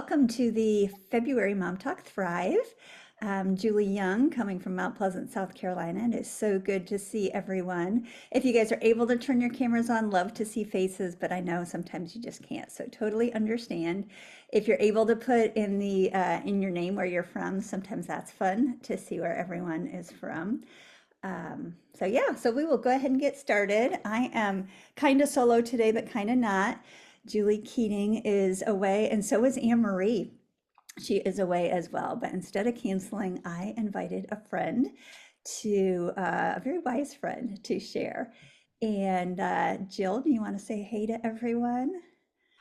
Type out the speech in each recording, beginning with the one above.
welcome to the February Mom Talk Thrive. Julie Young coming from Mount Pleasant, South Carolina. It is so good to see everyone. If you guys are able to turn your cameras on, love to see faces, but I know sometimes you just can't, so totally understand. If you're able to put in the in your name where you're from, sometimes that's fun to see where everyone is from. So we will go ahead and get started. I am kind of solo today, but kind of not. Julie Keating is away, and so is Anne Marie. She is away as well. But instead of canceling, I invited a friend a very wise friend to share. And Jill, do you want to say hey to everyone?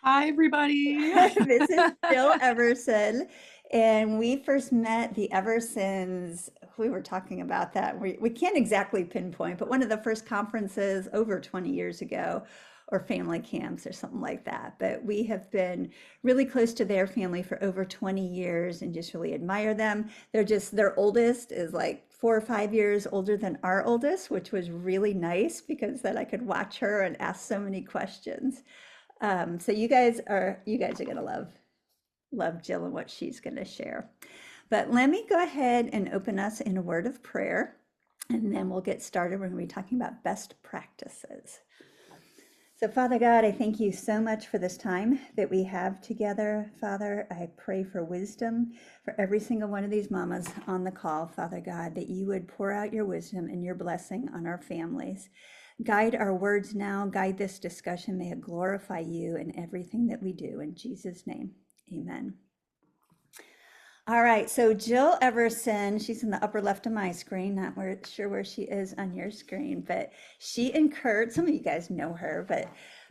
Hi, everybody. This is Jill Everson, and we first met the Eversons. We were talking about that. We can't exactly pinpoint, but one of the first conferences over 20 years ago, or family camps or something like that. But we have been really close to their family for over 20 years and just really admire them. Their oldest is like 4 or 5 years older than our oldest, which was really nice because then I could watch her and ask so many questions. So you guys are gonna love Jill and what she's gonna share. But let me go ahead and open us in a word of prayer, and then we'll get started. We're gonna be talking about best practices. So Father God, I thank you so much for this time that we have together. Father, I pray for wisdom for every single one of these mamas on the call, Father God, that you would pour out your wisdom and your blessing on our families. Guide our words now, guide this discussion. May it glorify you in everything that we do. In Jesus' name, amen. All right, so Jill Everson, she's in the upper left of my screen, not sure where she is on your screen, but she and Kurt, some of you guys know her, but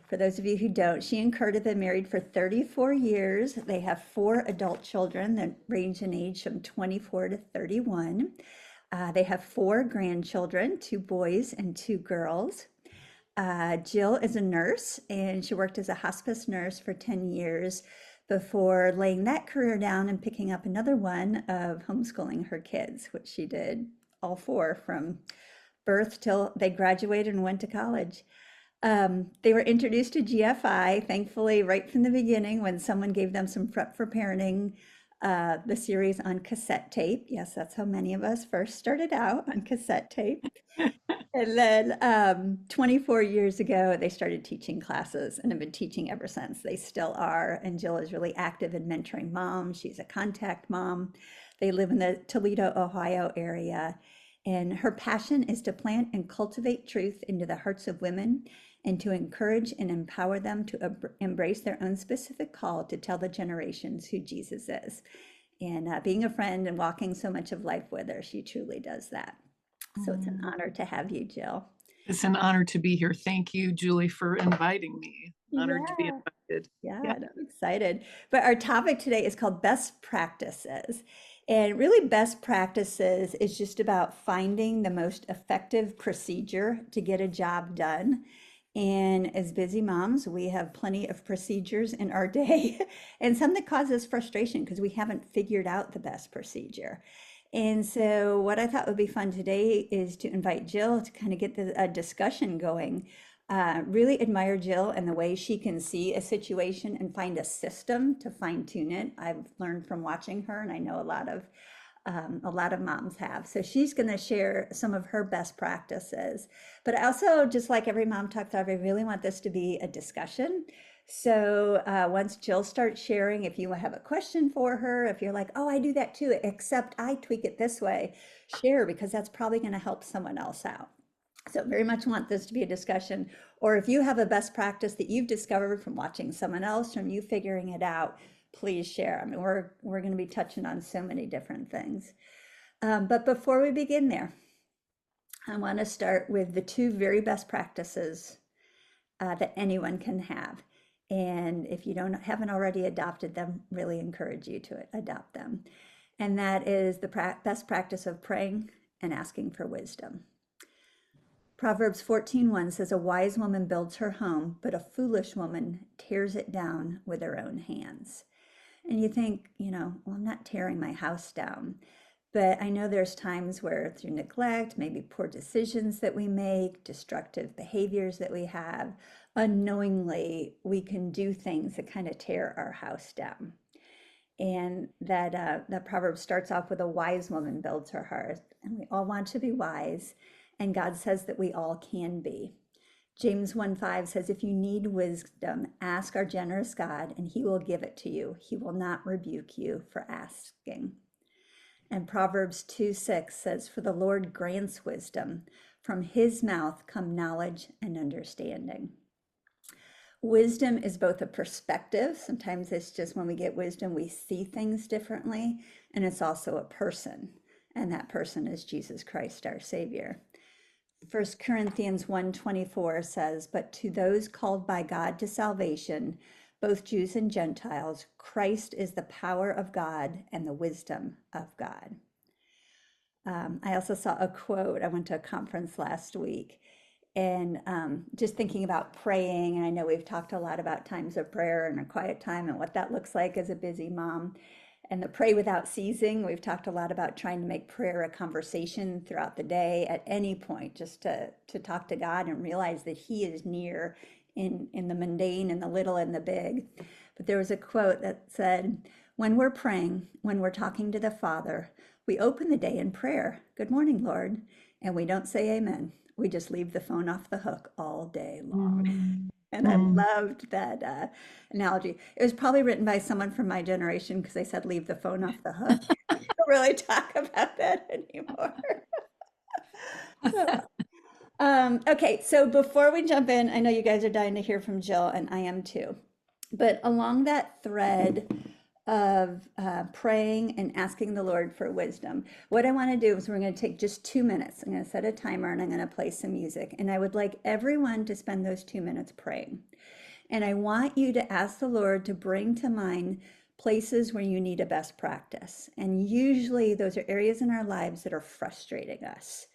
for those of you who don't, she and Kurt have been married for 34 years. They have 4 adult children that range in age from 24 to 31. They have 4 grandchildren, 2 boys and 2 girls. Jill is a nurse, and she worked as a hospice nurse for 10 years before laying that career down and picking up another one of homeschooling her kids, which she did all 4 from birth till they graduated and went to college. They were introduced to GFI, thankfully, right from the beginning when someone gave them some prep for parenting, the series on cassette tape. Yes, that's how many of us first started out, on cassette tape. And then 24 years ago, they started teaching classes and have been teaching ever since. They still are. And Jill is really active in mentoring moms. She's a contact mom. They live in the Toledo, Ohio area. And her passion is to plant and cultivate truth into the hearts of women and to encourage and empower them to embrace their own specific call to tell the generations who Jesus is. And being a friend and walking so much of life with her, she truly does that. So it's an honor to have you, Jill. It's an honor to be here. Thank you, Julie, for inviting me. Honored to be Yeah, invited. yeah, Yeah. and I'm excited. But our topic today is called best practices. And really, best practices is just about finding the most effective procedure to get a job done. And as busy moms, we have plenty of procedures in our day, and some that causes frustration because we haven't figured out the best procedure. And so, what I thought would be fun today is to invite Jill to kind of get the discussion going. Really admire Jill and the way she can see a situation and find a system to fine tune it. I've learned from watching her, and I know a lot of moms have. So she's going to share some of her best practices. But I also, just like every Mom Talk Thrive, I really want this to be a discussion. So once Jill starts sharing, if you have a question for her, if you're like, oh, I do that too, except I tweak it this way, share, because that's probably going to help someone else out. So very much want this to be a discussion. Or if you have a best practice that you've discovered from watching someone else, from you figuring it out, please share. I mean, we're going to be touching on so many different things. But before we begin there, I want to start with the 2 very best practices that anyone can have. And if you haven't already adopted them, really encourage you to adopt them. And that is the best practice of praying and asking for wisdom. Proverbs 14:1 says, a wise woman builds her home, but a foolish woman tears it down with her own hands. And you think, well, I'm not tearing my house down. But I know there's times where through neglect, maybe poor decisions that we make, destructive behaviors that we have, unknowingly, we can do things that kind of tear our house down. And that proverb starts off with a wise woman builds her house, and we all want to be wise, and God says that we all can be. James 1:5 says, if you need wisdom, ask our generous God, and he will give it to you. He will not rebuke you for asking. And Proverbs 2:6 says, for the Lord grants wisdom. From his mouth come knowledge and understanding. Wisdom is both a perspective. Sometimes it's just when we get wisdom, we see things differently. And it's also a person. And that person is Jesus Christ, our Savior. 1 Corinthians 1:24 says, but to those called by God to salvation, both Jews and Gentiles, Christ is the power of God and the wisdom of God. I also saw a quote. I went to a conference last week, and just thinking about praying. And I know we've talked a lot about times of prayer and a quiet time and what that looks like as a busy mom. And the pray without ceasing, we've talked a lot about trying to make prayer a conversation throughout the day at any point, just to talk to God and realize that he is near in the mundane and the little and the big. But there was a quote that said, when we're praying, when we're talking to the Father, we open the day in prayer. Good morning, Lord. And we don't say amen. We just leave the phone off the hook all day long. Mm, And I mm. loved that analogy. It was probably written by someone from my generation because they said leave the phone off the hook. We don't really talk about that anymore. Okay, so before we jump in, I know you guys are dying to hear from Jill, and I am too. But along that thread of praying and asking the Lord for wisdom, what I want to do is we're going to take just 2 minutes. I'm going to set a timer and I'm going to play some music. And I would like everyone to spend those 2 minutes praying. And I want you to ask the Lord to bring to mind places where you need a best practice. And usually those are areas in our lives that are frustrating us.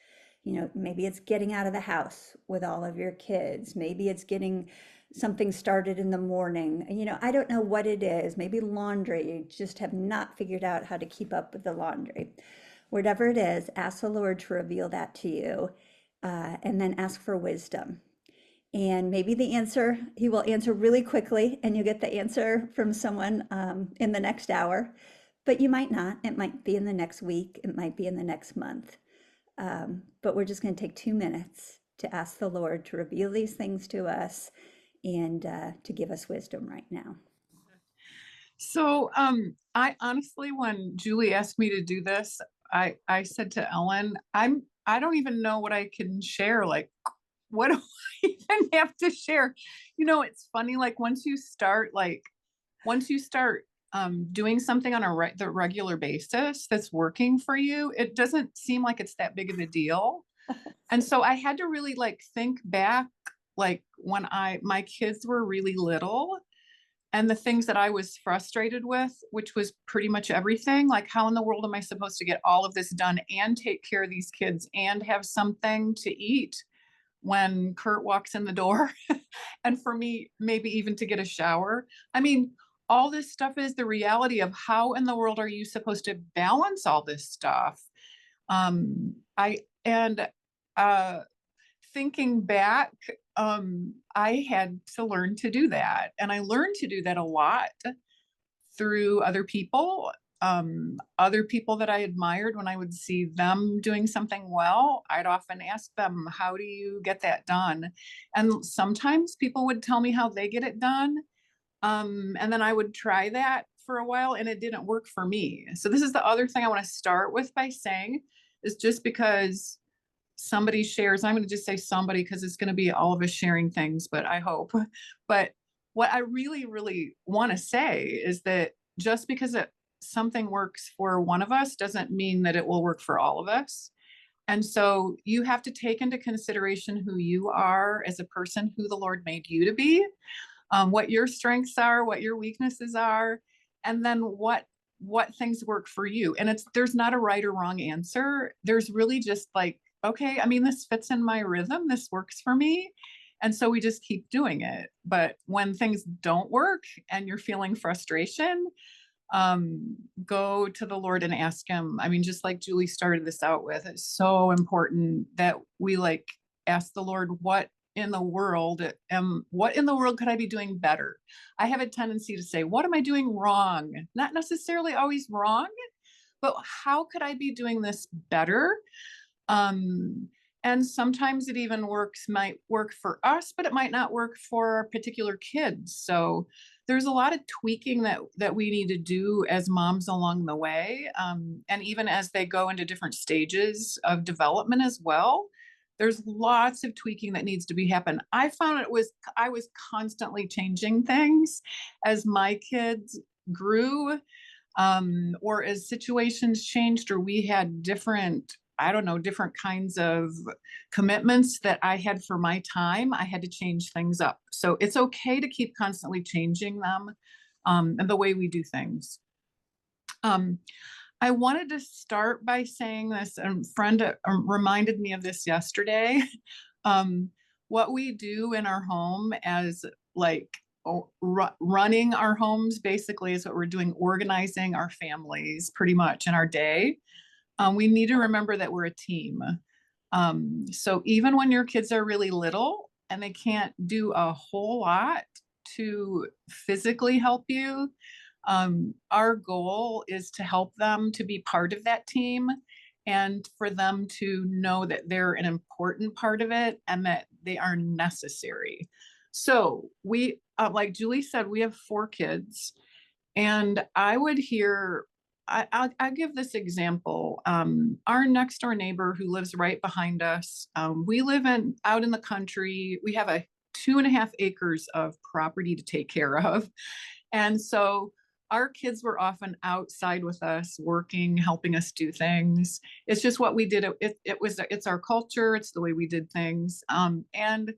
You know, maybe it's getting out of the house with all of your kids. Maybe it's getting something started in the morning. You know, I don't know what it is. Maybe laundry. You just have not figured out how to keep up with the laundry. Whatever it is, ask the Lord to reveal that to you, and then ask for wisdom. And maybe he will answer really quickly, and you get the answer from someone in the next hour, but you might not. It might be in the next week, it might be in the next month. But we're just going to take 2 minutes to ask the Lord to reveal these things to us and to give us wisdom right now. So, I honestly, when Julie asked me to do this, I said to Ellen, I don't even know what I can share. Like, what do I even have to share? You know, it's funny, like once you start doing something on the regular basis that's working for you, it doesn't seem like it's that big of a deal. And so I had to really like think back, like when my kids were really little and the things that I was frustrated with, which was pretty much everything. Like, how in the world am I supposed to get all of this done and take care of these kids and have something to eat when Kurt walks in the door? And for me, maybe even to get a shower. I mean, all this stuff is the reality of how in the world are you supposed to balance all this stuff? And uh, thinking back, I had to learn to do that. And I learned to do that a lot through other people that I admired. When I would see them doing something well, I'd often ask them, how do you get that done? And sometimes people would tell me how they get it done. And then I would try that for a while and it didn't work for me. So this is the other thing I want to start with by saying is just because somebody shares, I'm going to just say somebody because it's going to be all of us sharing things, but I hope. But what I really, really want to say is that just because something works for one of us doesn't mean that it will work for all of us. And so you have to take into consideration who you are as a person, who the Lord made you to be, what your strengths are, what your weaknesses are, and then what things work for you. And there's not a right or wrong answer. There's really just like, okay, I mean, this fits in my rhythm. This works for me. And so we just keep doing it. But when things don't work and you're feeling frustration, go to the Lord and ask him. I mean, just like Julie started this out with, it's so important that we like ask the Lord, what in the world, what in the world could I be doing better? I have a tendency to say, what am I doing wrong? Not necessarily always wrong, but how could I be doing this better? Um, and sometimes it even might work for us, but it might not work for our particular kids. So there's a lot of tweaking that we need to do as moms along the way. And even as they go into different stages of development as well, there's lots of tweaking that needs to be happen. I found I was constantly changing things as my kids grew, or as situations changed, or we had different, I don't know, different kinds of commitments that I had for my time. I had to change things up. So it's okay to keep constantly changing them, and the way we do things. Um, I wanted to start by saying this, and a friend reminded me of this yesterday. Um, what we do in our home as like running our homes basically is what we're doing, organizing our families pretty much in our day. We need to remember that we're a team. So even when your kids are really little and they can't do a whole lot to physically help you, our goal is to help them to be part of that team and for them to know that they're an important part of it and that they are necessary. So we, like Julie said, we have 4 kids, and I would hear, I'll give this example. Our next door neighbor who lives right behind us, we live out in the country. We have a 2.5 acres of property to take care of. And so our kids were often outside with us, working, helping us do things. It's just what we did. It's our culture. It's the way we did things. And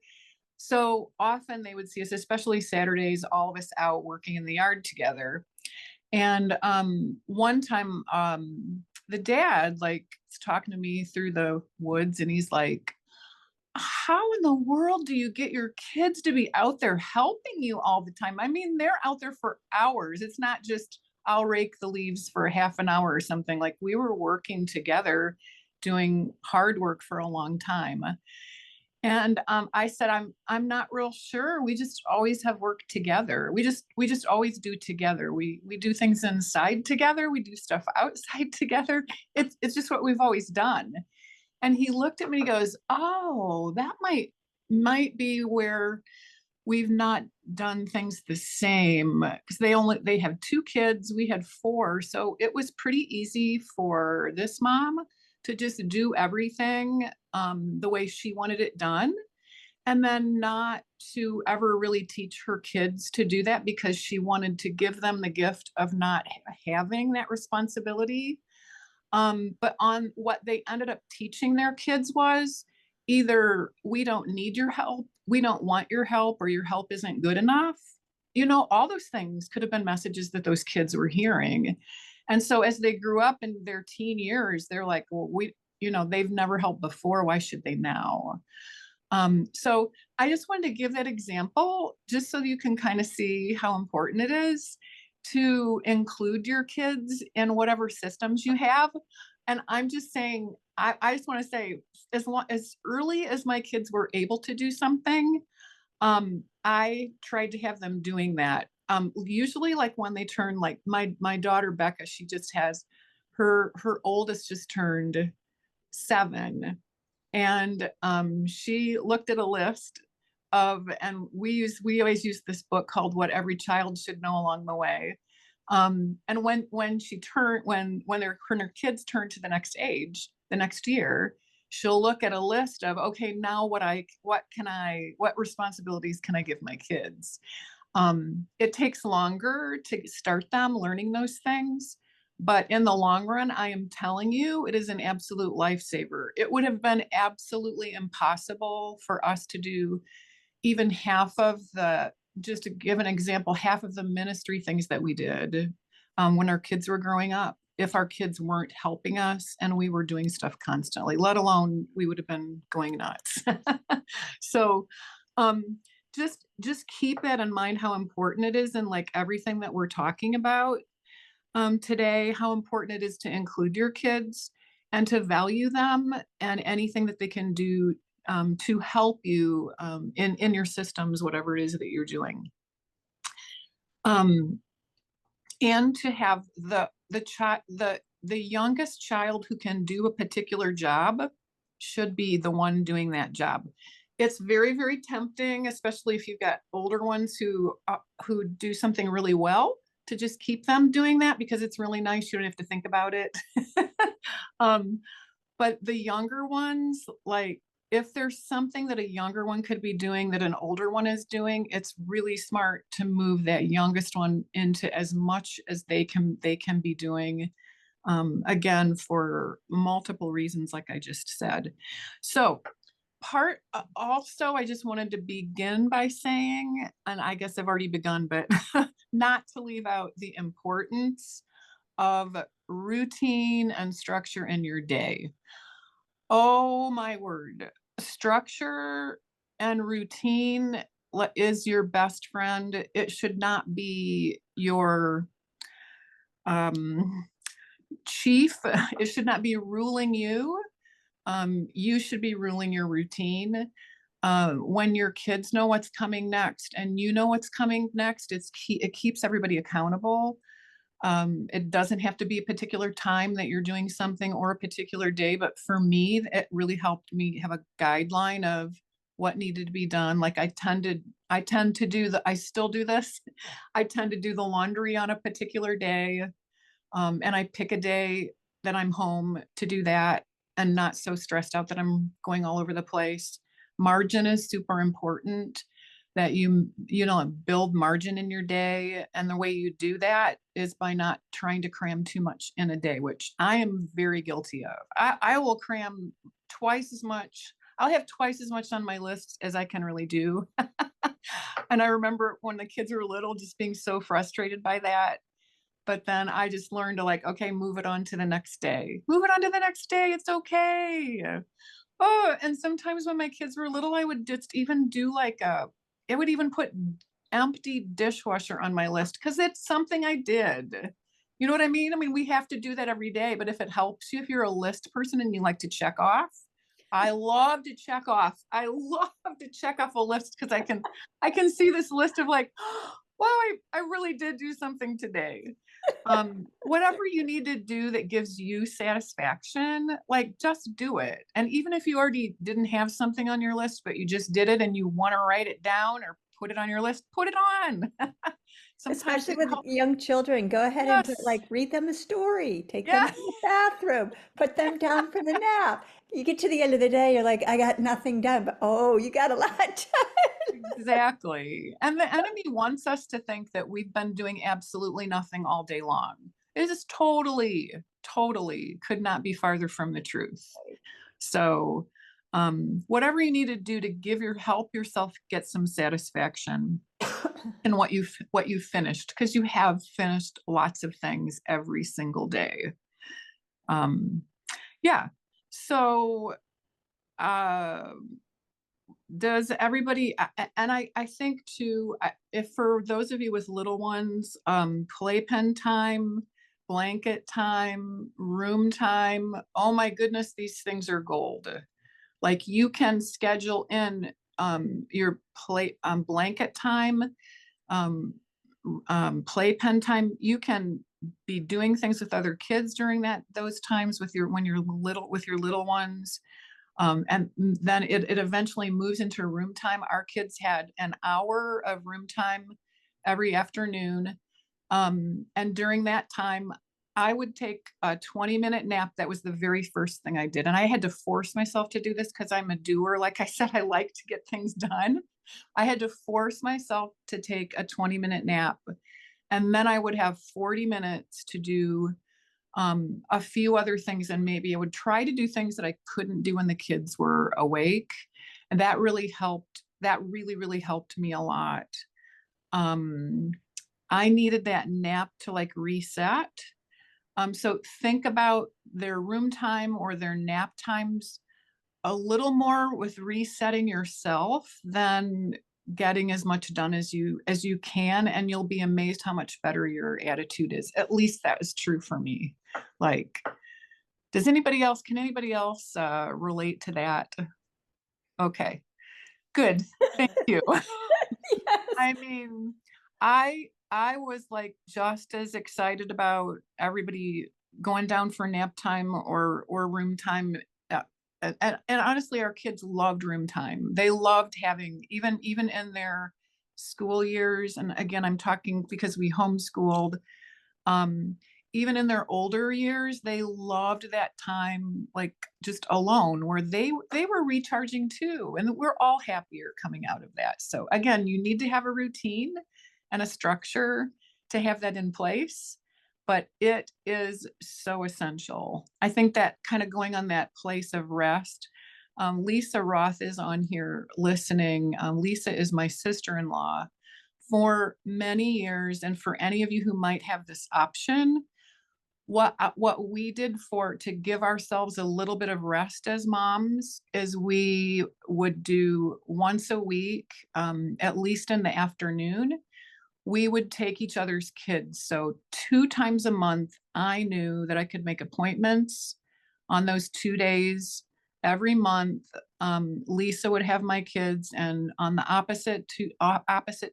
so often they would see us, especially Saturdays, all of us out working in the yard together. And one time, the dad like is talking to me through the woods, and he's like, how in the world do you get your kids to be out there helping you all the time? I mean, they're out there for hours. It's not just I'll rake the leaves for half an hour or something. Like, we were working together, doing hard work for a long time. And I said, I'm not real sure. We just always have worked together. We just always do together. We do things inside together. We do stuff outside together. It's just what we've always done. And he looked at me and he goes, oh, that might be where we've not done things the same, because they have 2 kids, we had 4. So it was pretty easy for this mom to just do everything the way she wanted it done, and then not to ever really teach her kids to do that because she wanted to give them the gift of not having that responsibility. But on what they ended up teaching their kids was either we don't need your help, we don't want your help, or your help isn't good enough. All those things could have been messages that those kids were hearing. And so as they grew up in their teen years, they're like, well, they've never helped before. Why should they now? So I just wanted to give that example just so you can kind of see how important it is to include your kids in whatever systems you have. And I'm just saying, I just want to say, as early as my kids were able to do something, I tried to have them doing that. Usually like when they turn, like my daughter Becca, she just has her oldest just turned 7. And she looked at a list and we always use this book called What Every Child Should Know Along the Way. And when her kids turn to the next age, the next year, she'll look at a list of, okay, now what responsibilities can I give my kids? It takes longer to start them learning those things, but in the long run, I am telling you, it is an absolute lifesaver. It would have been absolutely impossible for us to do even just to give an example, half of the ministry things that we did when our kids were growing up, if our kids weren't helping us and we were doing stuff constantly, let alone we would have been going nuts. So just keep that in mind, how important it is in like everything that we're talking about today, how important it is to include your kids and to value them and anything that they can do to help you in your systems, whatever it is that you're doing. And to have the youngest child who can do a particular job should be the one doing that job. It's very, very tempting, especially if you've got older ones who do something really well, to just keep them doing that because it's really nice. You don't have to think about it. But the younger ones, like if there's something that a younger one could be doing that an older one is doing, it's really smart to move that youngest one into as much as they can be doing. Again, for multiple reasons, like I just said. So also, I just wanted to begin by saying, and I guess I've already begun, but not to leave out the importance of routine and structure in your day. Oh my word. Structure and routine is your best friend. It should not be your chief. It should not be ruling you. You should be ruling your routine. When your kids know what's coming next and you know what's coming next, it keeps everybody accountable. It doesn't have to be a particular time that you're doing something or a particular day, but for me, it really helped me have a guideline of what needed to be done. Like I still do this. I tend to do the laundry on a particular day. And I pick a day that I'm home to do that and not so stressed out that I'm going all over the place. Margin is super important, that you know, build margin in your day. And the way you do that is by not trying to cram too much in a day, which I am very guilty of. I will cram twice as much. I'll have twice as much on my list as I can really do. And I remember when the kids were little, just being so frustrated by that. But then I just learned to like, okay, move it on to the next day. Move it on to the next day. It's okay. Oh, and sometimes when my kids were little, I would just even do it would even put empty dishwasher on my list because it's something I did. You know what I mean? I mean, we have to do that every day, but if it helps you, if you're a list person and you like to check off, I love to check off. I love to check off a list because I can see this list of like, wow, I really did do something today. Whatever you need to do that gives you satisfaction, like just do it. And even if you already didn't have something on your list, but you just did it and you want to write it down or put it on your list, put it on. Sometimes Especially it with helps. young children, go ahead and put, Yes. like, read them a story, take them Yeah. to the bathroom, put them down for the nap. You get to the end of the day, you're like, I got nothing done, but oh, you got a lot done. Exactly. And the enemy wants us to think that we've been doing absolutely nothing all day long. It is totally could not be farther from the truth. So, whatever you need to do to help yourself get some satisfaction in what you've finished, because you have finished lots of things every single day. Yeah. So, uh, does everybody and I think too, if for those of you with little ones, playpen time, blanket time, room time, oh my goodness, these things are gold. Like you can schedule in your blanket time, um, playpen time. You can be doing things with other kids during those times with when you're little with your little ones. And then it eventually moves into room time. Our kids had an hour of room time every afternoon. And during that time, I would take a 20-minute nap. That was the very first thing I did. And I had to force myself to do this because I'm a doer. Like I said, I like to get things done. I had to force myself to take a 20-minute nap. And then I would have 40 minutes to do a few other things, and maybe I would try to do things that I couldn't do when the kids were awake. And that really helped. That really helped me a lot. I needed that nap to like reset. So think about their room time or their nap times a little more with resetting yourself than getting as much done as you can, and you'll be amazed how much better your attitude is. At least that was true for me. Like, can anybody else relate to that? Okay, good. Thank you. Yes. I mean, I was like just as excited about everybody going down for nap time or room time. And honestly, our kids loved room time. They loved having even in their school years. And again, I'm talking because we homeschooled. Um, Even in their older years, they loved that time, like just alone, where they were recharging too, and we're all happier coming out of that. So again, you need to have a routine and a structure to have that in place, but it is so essential. I think that kind of going on that place of rest. Lisa Roth is on here listening. Lisa is my sister-in-law for many years, and for any of you who might have this option, what we did for to give ourselves a little bit of rest as moms is we would do once a week, at least in the afternoon, we would take each other's kids. So 2 times a month, I knew that I could make appointments on those 2 days every month. Lisa would have my kids, and on the opposite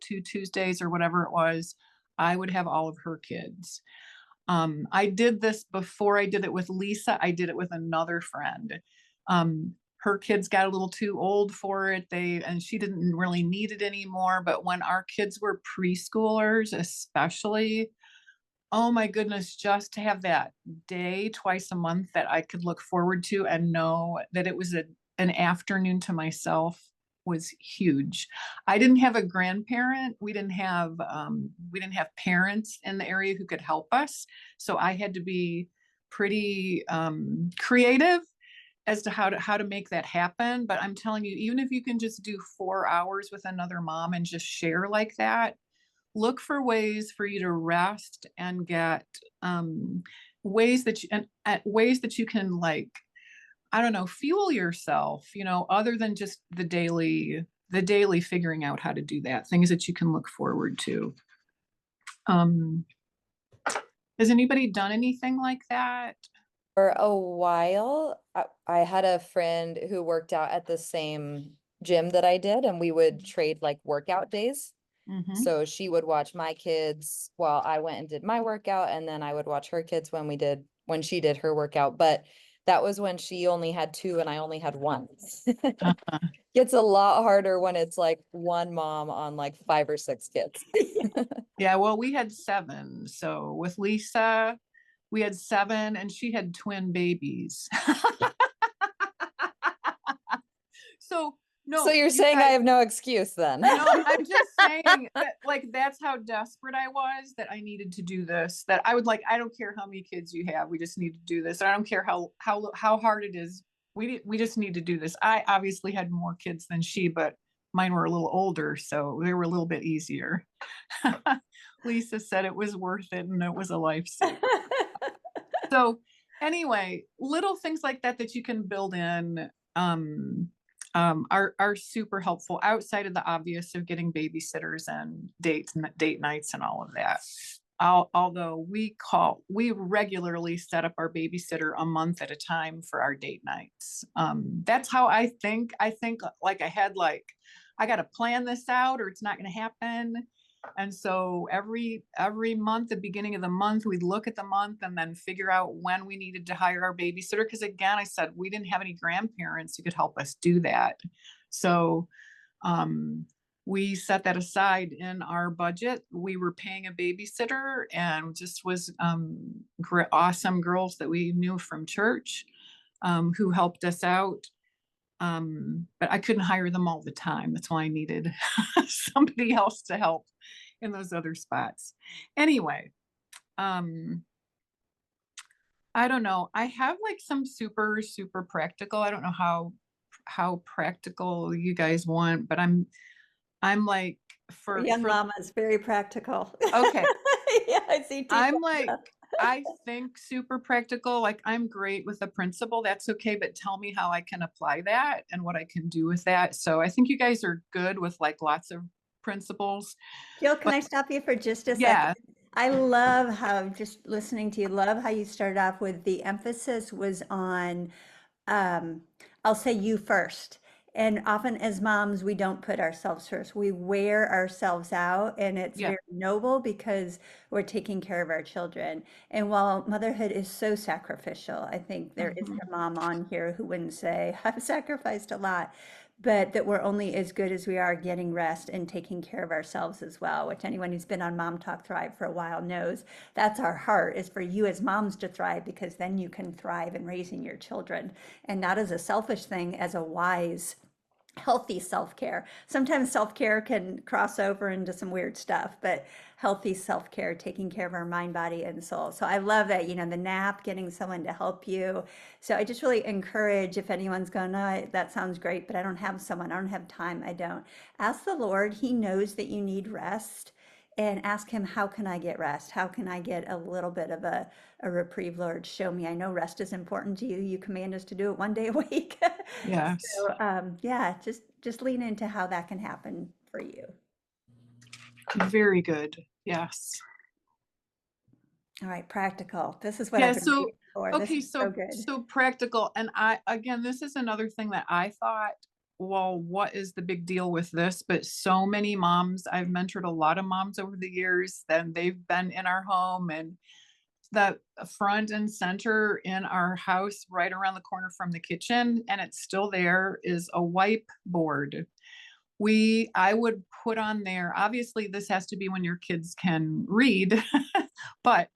two Tuesdays or whatever it was, I would have all of her kids. I did this before I did it with Lisa. I did it with another friend. Her kids got a little too old for it. And she didn't really need it anymore. But when our kids were preschoolers, especially, oh my goodness, just to have that day twice a month that I could look forward to and know that it was an afternoon to myself was huge. I didn't have a grandparent. We didn't have parents in the area who could help us. So I had to be pretty creative as to how to make that happen. But I'm telling you, even if you can just do 4 hours with another mom and just share like that, look for ways for you to rest and get ways that ways that you can, like, I don't know, fuel yourself, other than just the daily figuring out how to do that, things that you can look forward to. um has anybody done anything like that? For a while, I had a friend who worked out at the same gym that I did, and we would trade like workout days. Mm-hmm. So she would watch my kids while I went and did my workout, and then I would watch her kids when she did her workout. But that was when she only had two and I only had one. Gets a lot harder when it's like one mom on like 5 or 6 kids. Yeah, well, we had 7. So with Lisa, we had 7, and she had twin babies. So So no, you're you saying I guys, have no excuse then? no, I'm just saying that, like, that's how desperate I was that I needed to do this. That I would, like, I don't care how many kids you have, we just need to do this. I don't care how hard it is. We just need to do this. I obviously had more kids than she, but mine were a little older, so they were a little bit easier. Lisa said it was worth it and it was a lifesaver. So anyway, little things like that that you can build in, are super helpful outside of the obvious of getting babysitters and date nights and all of that. Although we regularly set up our babysitter a month at a time for our date nights. That's how I think. I think like I got to plan this out or it's not going to happen. And so every month, the beginning of the month, we'd look at the month and then figure out when we needed to hire our babysitter. Because again, I said we didn't have any grandparents who could help us do that. So we set that aside in our budget. We were paying a babysitter, and just was awesome girls that we knew from church, who helped us out. But I couldn't hire them all the time. That's why I needed somebody else to help in those other spots. Anyway, I don't know. I have like some super, super practical. I don't know how practical you guys want, but I'm like Our for young for mama is very practical. okay. Yeah, I see two I'm thumbs like, up. I think super practical. Like, I'm great with a principle. That's okay. But tell me how I can apply that and what I can do with that. So I think you guys are good with like lots of principles. Jill, can But I stop you for just a second? yeah, I love how, just listening to you, love how you started off with the emphasis was on, um, I'll say you first. And often as moms, we don't put ourselves first. We wear ourselves out, and it's Yeah. very noble because we're taking care of our children. And while motherhood is so sacrificial, I think there isn't Mhm. a mom on here who wouldn't say, I've sacrificed a lot, but that we're only as good as we are getting rest and taking care of ourselves as well, which anyone who's been on Mom Talk Thrive for a while knows that's our heart, is for you as moms to thrive, because then you can thrive in raising your children. And not as a selfish thing, as a wise, healthy self-care. Sometimes self-care can cross over into some weird stuff, but healthy self-care, taking care of our mind, body, and soul. So I love that, the nap, getting someone to help you. So I just really encourage, if anyone's going, no, that sounds great, but I don't have someone, I don't have time, I don't. Ask the Lord. He knows that you need rest. And ask him, how can I get rest? How can I get a little bit of a reprieve, Lord? Show me. I know rest is important to you. You command us to do it one day a week. Yes. So, yeah, just lean into how that can happen for you. Very good. Yes. All right, practical. This is what Yeah, I've been so waiting for. This okay, is so good. so practical. And I again, this is another thing that I thought, well, what is the big deal with this? But so many moms, I've mentored a lot of moms over the years, then they've been in our home, and the front and center in our house, right around the corner from the kitchen, and it's still there, is a wipe board. I would put on there, obviously this has to be when your kids can read, but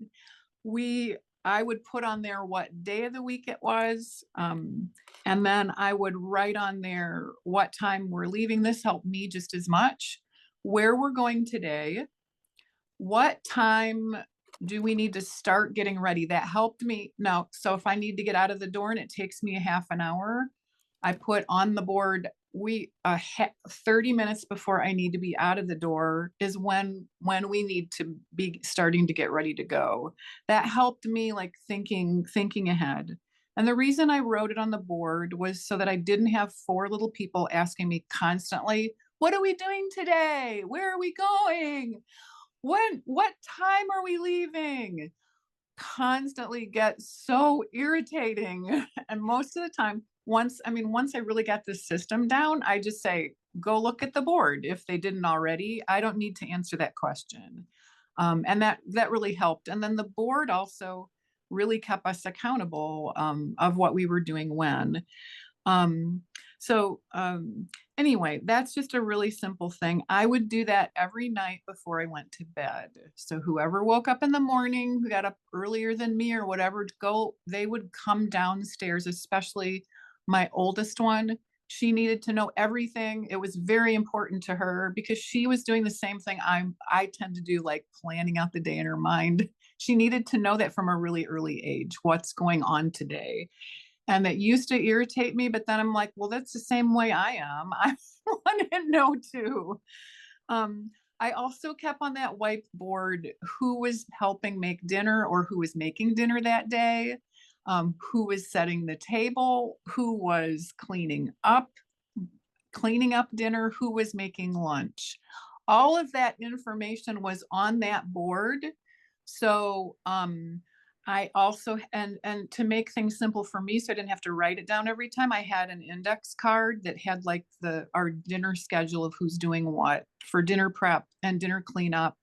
we I would put on there what day of the week it was, and then I would write on there what time we're leaving. This helped me just as much. Where we're going today, what time do we need to start getting ready? That helped me. Now, so if I need to get out of the door and it takes me a half an hour, I put on the board, 30 minutes before I need to be out of the door is when we need to be starting to get ready to go. That helped me, like, thinking ahead. And the reason I wrote it on the board was so that I didn't have four little people asking me constantly, what are we doing today? Where are we going? What time are we leaving? Constantly get so irritating. And most of the time, once I really got this system down, I just say, go look at the board. If they didn't already, I don't need to answer that question. And that really helped. And then the board also really kept us accountable, of what we were doing when. Um, so anyway, that's just a really simple thing. I would do that every night before I went to bed. So whoever woke up in the morning, who got up earlier than me or whatever, they would come downstairs, especially my oldest one. She needed to know everything. It was very important to her because she was doing the same thing I tend to do, like planning out the day in her mind. She needed to know that from a really early age, what's going on today. And that used to irritate me, but then I'm like, well, that's the same way I am. I want to know too. Um, I also kept on that whiteboard who was helping make dinner or who was making dinner that day, who was setting the table, who was cleaning up dinner, who was making lunch. All of that information was on that board. So I also, and to make things simple for me, so I didn't have to write it down every time, I had an index card that had like our dinner schedule of who's doing what for dinner prep and dinner cleanup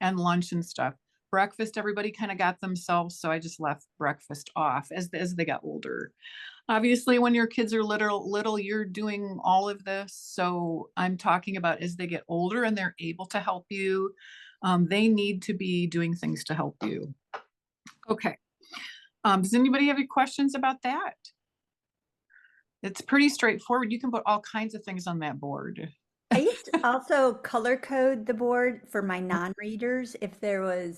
and lunch and stuff. Breakfast, everybody kind of got themselves, so I just left breakfast off as they got older. Obviously, when your kids are little, you're doing all of this. So I'm talking about as they get older and they're able to help you, they need to be doing things to help you. Okay. Does anybody have any questions about that? It's pretty straightforward. You can put all kinds of things on that board. I used to also color code the board for my non-readers if there were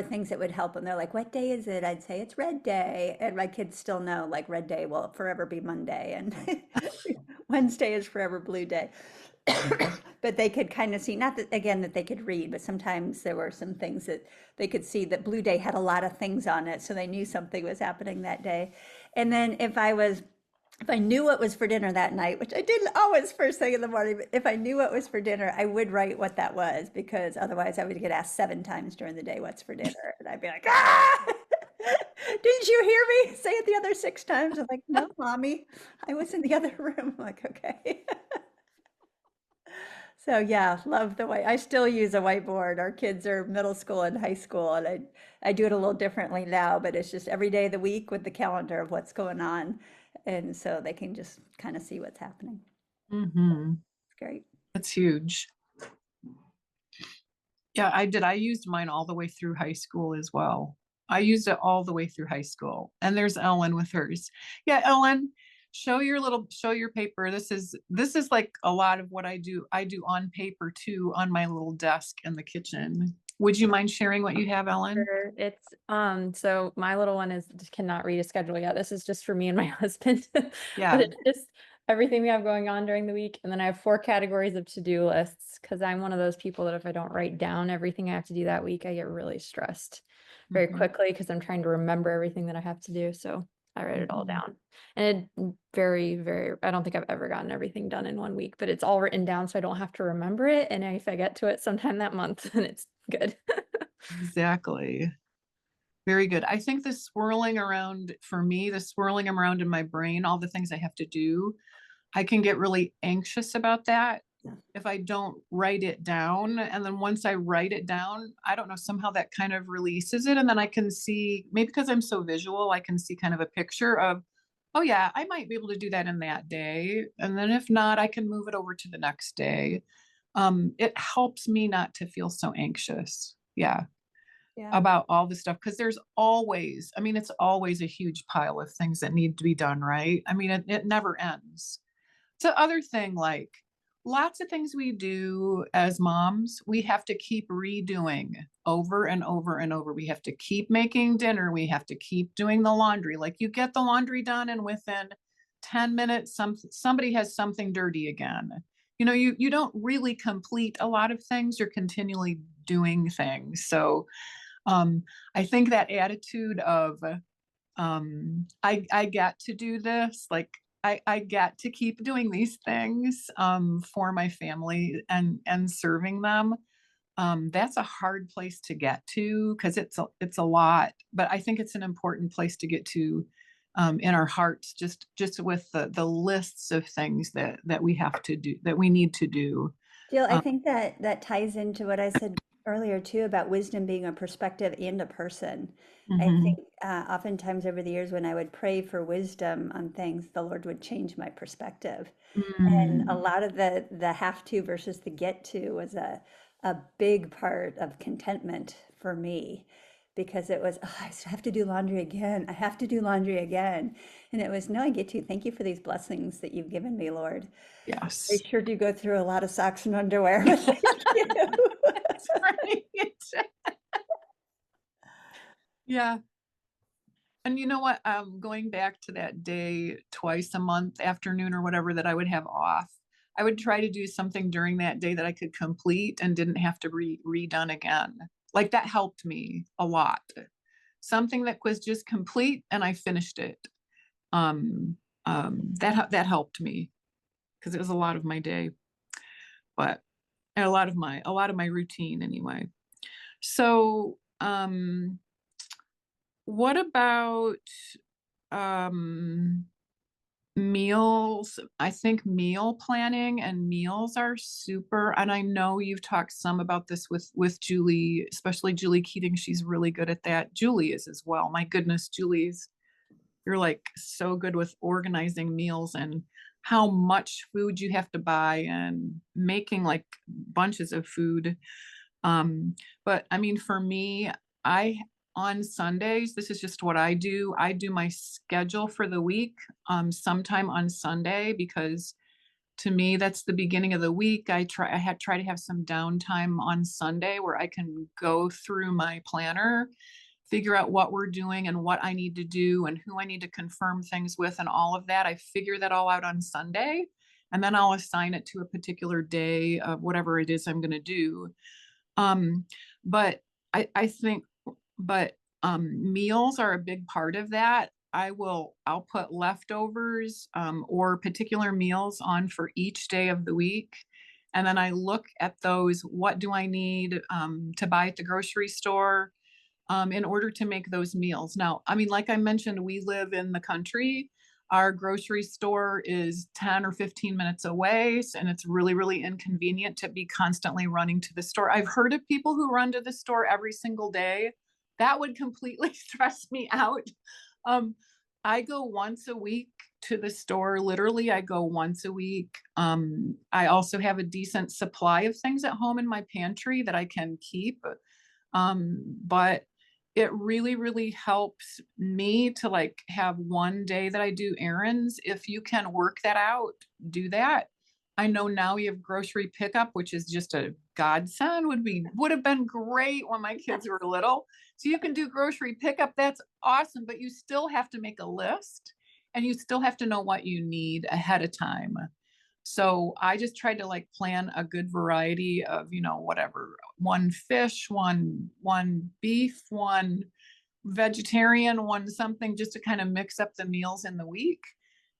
things that would help them. They're like, what day is it? I'd say it's red day. And my kids still know, like, red day will forever be Monday and Wednesday is forever blue day. But they could kind of see, not that, again, that they could read, but sometimes there were some things that they could see that blue day had a lot of things on it. So they knew something was happening that day. And then if I knew what was for dinner that night, which I didn't always first thing in the morning, but if I knew what was for dinner, I would write what that was, because otherwise I would get asked 7 times during the day, what's for dinner? And I'd be like, ah! Didn't you hear me say it the other 6 times? I'm like, no, mommy, I was in the other room. I'm like, okay. So yeah, love the way I still use a whiteboard. Our kids are middle school and high school, and I do it a little differently now, but it's just every day of the week with the calendar of what's going on. And so they can just kind of see what's happening. Mm-hmm. It's great. That's huge. Yeah, I did. I used mine all the way through high school as well. I used it all the way through high school. And there's Ellen with hers. Yeah, Ellen, show your paper. This is like a lot of what I do. I do on paper too, on my little desk in the kitchen. Would you mind sharing what you have, Ellen? Sure. It's so my little one just cannot read a schedule yet. This is just for me and my husband. But Yeah. it's just everything we have going on during the week. And then I have 4 categories of to-do lists because I'm one of those people that if I don't write down everything I have to do that week, I get really stressed very Mhm. quickly because I'm trying to remember everything that I have to do. So I write it all Mhm. down. And it very, I don't think I've ever gotten everything done in 1 week, but it's all written down so I don't have to remember it. And if I get to it sometime that month, then it's good. Exactly. Very good. I think the swirling around, for me, the swirling around in my brain, all the things I have to do, I can get really anxious about that if I don't write it down. And then once I write it down, I don't know, somehow that kind of releases it. And then I can see, maybe because I'm so visual, I can see kind of a picture of, oh yeah, I might be able to do that in that day. And then if not, I can move it over to the next day. It helps me not to feel so anxious. Yeah, Yeah. about all the stuff, because there's always, I mean, it's always a huge pile of things that need to be done, right? I mean, it never ends. So other thing, like lots of things we do as moms, we have to keep redoing over and over and over. We have to keep making dinner. We have to keep doing the laundry. Like you get the laundry done and within 10 minutes, somebody has something dirty again. You don't really complete a lot of things. You're continually doing things. So I think that attitude of I get to do this, like I get to keep doing these things for my family and serving them. That's a hard place to get to because it's a lot, but I think it's an important place to get to in our hearts, just with the lists of things that we have to do, that we need to do. Jill, I Um, think that that ties into what I said earlier too about wisdom being a perspective and a person. I mhm. think oftentimes over the years when I would pray for wisdom on things, the Lord would change my perspective. And a Mm, lot of the have to versus the get to was a big part of contentment for me because it was, oh, I have to do laundry again. I have to do laundry again. And it was, no, I get to. Thank you for these blessings that you've given me, Lord. They yes. sure do go through a lot of socks and underwear, but thank you. That's right. Yeah. And you know what? Going back to that day twice a month, afternoon or whatever, that I would have off, I would try to do something during that day that I could complete and didn't have to redone again. Like that helped me a lot. Something that was just complete and I finished it. Um, that helped me because it was a lot of my day, but and a lot of my routine anyway. So, what about um meals? I think meal planning and meals are super, and I know you've talked some about this with Julie, especially Julie Keating. She's really good at that. Julie is as well. My goodness, you're like so good with organizing meals and how much food you have to buy and making like bunches of food. Um, but I mean, for me, I on Sundays, this is just what I do. I do my schedule for the week sometime on Sunday because to me that's the beginning of the week. I try to have some downtime on Sunday where I can go through my planner, figure out what we're doing and what I need to do and who I need to confirm things with and all of that. I figure that all out on Sunday and then I'll assign it to a particular day of whatever it is I'm going to do. Um, but I think, but meals are a big part of that. I'll put leftovers or particular meals on for each day of the week. And then I look at those, what do I need to buy at the grocery store? in order to make those meals. Now, I mean, like I mentioned, we live in the country. Our grocery store is 10 or 15 minutes away, and it's really, really inconvenient to be constantly running to the store. I've heard of people who run to the store every single day. That would completely stress me out. Um, I go once a week to the store. Literally, I go once a week. I also have a decent supply of things at home in my pantry that I can keep. But it really, really helps me to like have one day that I do errands. If you can work that out, do that. I know now you have grocery pickup, which is just a godsend, would have been great when my kids were little. So you can do grocery pickup. That's awesome, but you still have to make a list and you still have to know what you need ahead of time. So I just tried to like plan a good variety of, whatever, one fish, one beef, one vegetarian, one something, just to kind of mix up the meals in the week.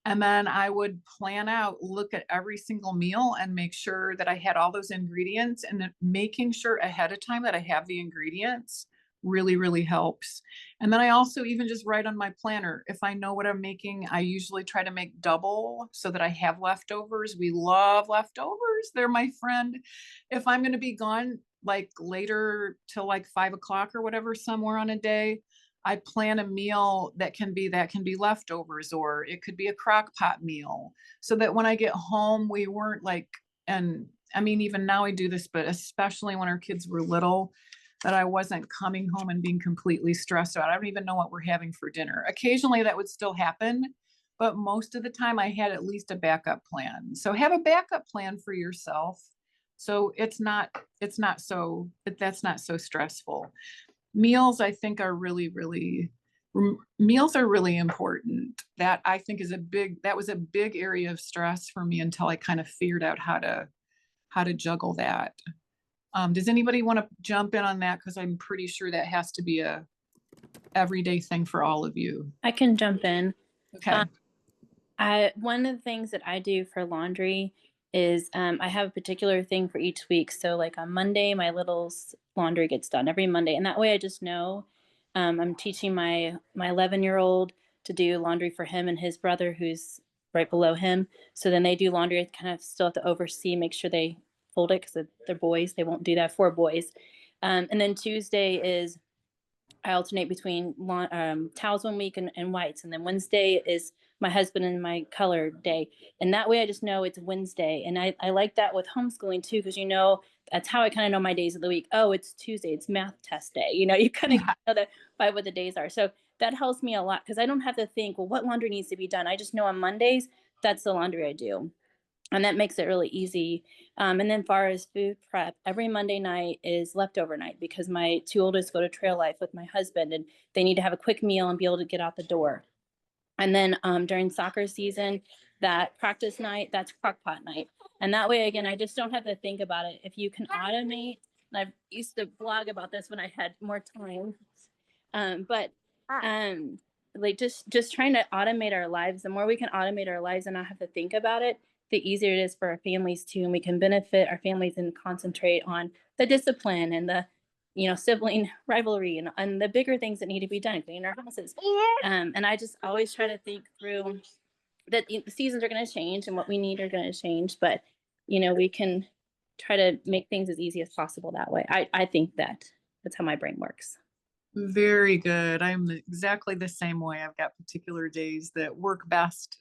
And then I would plan out, look at every single meal and make sure that I had all those ingredients, and then making sure ahead of time that I have the ingredients really, really helps. And then I also even just write on my planner, if I know what I'm making, I usually try to make double so that I have leftovers. We love leftovers. They're my friend. If I'm going to be gone like later till like 5 o'clock or whatever, somewhere on a day, I plan a meal that can be leftovers, or it could be a crock pot meal, so that when I get home, we weren't like, and I mean, even now I do this, but especially when our kids were little, that I wasn't coming home and being completely stressed out. I don't even know what we're having for dinner. Occasionally that would still happen, but most of the time I had at least a backup plan. So have a backup plan for yourself. So that's not so stressful. Meals, I think, are really, really, meals are really important. That I think that was a big area of stress for me until I kind of figured out how to juggle that. Does anybody want to jump in on that? Because I'm pretty sure that has to be a everyday thing for all of you. I can jump in. Okay. One of the things that I do for laundry is I have a particular thing for each week. So like on Monday, my little's laundry gets done every Monday. And that way I just know I'm teaching my 11-year-old to do laundry for him and his brother who's right below him. So then they do laundry. I kind of still have to oversee, make sure they fold it because they're boys. They won't do that for boys. And then Tuesday is I alternate between towels one week and whites. And then Wednesday is my husband and my color day. And that way I just know it's Wednesday. And I like that with homeschooling too, because that's how I kind of know my days of the week. Oh, it's Tuesday, it's math test day. You kind of know by what the days are. So that helps me a lot because I don't have to think, well, what laundry needs to be done? I just know on Mondays, that's the laundry I do. And that makes it really easy. And then far as food prep, every Monday night is leftover night because my two oldest go to Trail Life with my husband and they need to have a quick meal and be able to get out the door. And then during soccer season, that practice night, that's crock pot night. And that way, again, I just don't have to think about it. If you can automate, and I used to blog about this when I had more time, like just trying to automate our lives. The more we can automate our lives and not have to think about it, the easier it is for our families too. And we can benefit our families and concentrate on the discipline and the sibling rivalry and the bigger things that need to be done, cleaning our houses. And I just always try to think through that the seasons are going to change and what we need are going to change. But, we can try to make things as easy as possible that way. I think that's how my brain works. Very good. I'm exactly the same way. I've got particular days that work best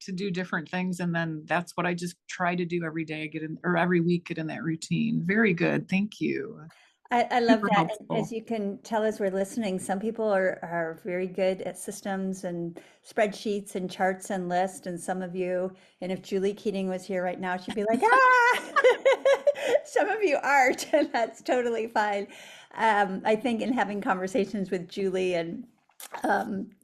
to do different things. And then that's what I just try to do every day, every week, get in that routine. Very good. Thank you. I love Super that. helpful. As you can tell as we're listening, some people are very good at systems and spreadsheets and charts and lists, and some of you, and if Julie Keating was here right now, she'd be like, some of you aren't, and that's totally fine. I think in having conversations with Julie and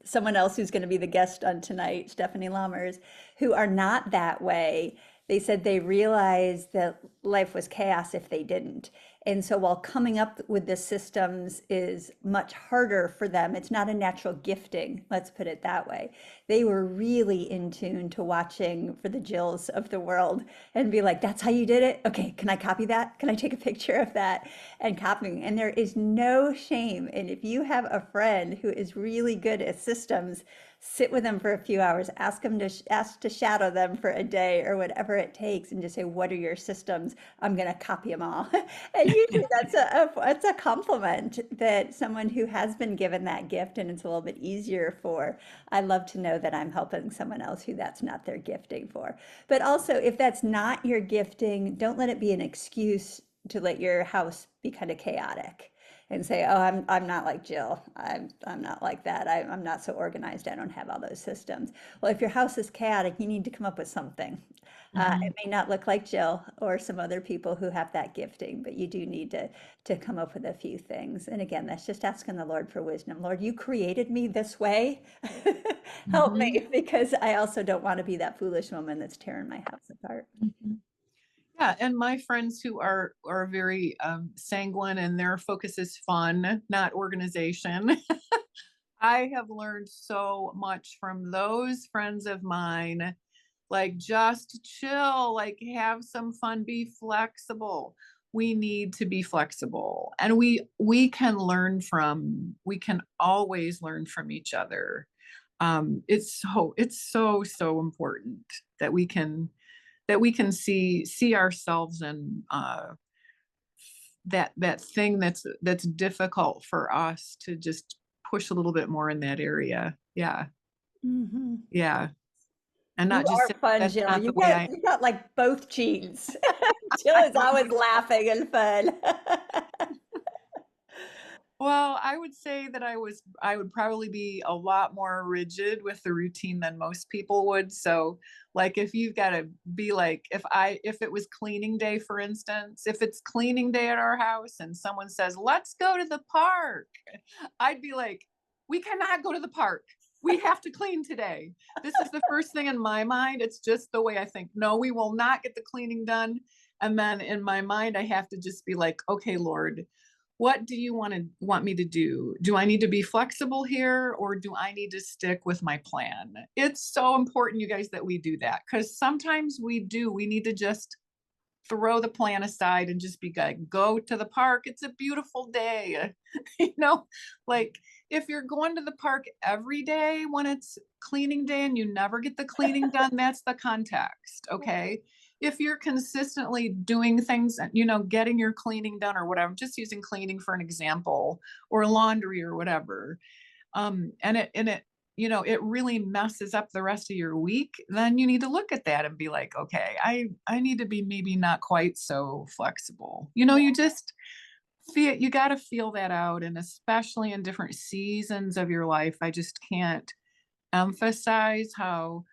someone else who's going to be the guest on tonight, Stephanie Lammers, who are not that way, they said they realized that life was chaos if they didn't. And so while coming up with the systems is much harder for them, it's not a natural gifting, let's put it that way. They were really in tune to watching for the Jills of the world and be like, that's how you did it? Okay, can I copy that? Can I take a picture of that? And copying. And there is no shame. And if you have a friend who is really good at systems, sit with them for a few hours, ask them to ask to shadow them for a day or whatever it takes, and just say, what are your systems? I'm going to copy them all. And usually that's a compliment that someone who has been given that gift and it's a little bit easier for. I love to know that I'm helping someone else who that's not their gifting for. But also, if that's not your gifting, don't let it be an excuse to let your house be kind of chaotic and say, oh, I'm not like Jill. I'm not like that. I'm not so organized. I don't have all those systems. Well, if your house is chaotic, you need to come up with something. It may not look like Jill or some other people who have that gifting, but you do need to come up with a few things. And again, that's just asking the Lord for wisdom. Lord, you created me this way. Help me, because I also don't want to be that foolish woman that's tearing my house apart. Yeah, and my friends who are very sanguine and their focus is fun, not organization. I have learned so much from those friends of mine. Like, just chill, like, have some fun, be flexible. We need to be flexible, and we can always learn from each other. It's so important that we can see ourselves in that thing that's difficult for us to just push a little bit more in that area. Yeah. Mm-hmm. Yeah. And You not just are say, fun, that's Jill. not the way I You got like both genes. Jill is always laughing and fun. Well, I would say that I would probably be a lot more rigid with the routine than most people would. So like, if you've got to be like, if it was cleaning day, for instance, if it's cleaning day at our house and someone says, let's go to the park, I'd be like, we cannot go to the park. We have to clean today. This is the first thing in my mind. It's just the way I think. No, we will not get the cleaning done. And then in my mind, I have to just be like, okay, Lord, what do you want me to do? Do I need to be flexible here, or do I need to stick with my plan? It's so important, you guys, that we do that, because sometimes we need to just throw the plan aside and just be like, go to the park. It's a beautiful day. Like, if you're going to the park every day when it's cleaning day and you never get the cleaning done, that's the context. Okay. If you're consistently doing things, getting your cleaning done or whatever, just using cleaning for an example, or laundry or whatever, and it really messes up the rest of your week, then you need to look at that and be like, okay, I need to be maybe not quite so flexible. You just you got to feel that out. And especially in different seasons of your life, I just can't emphasize how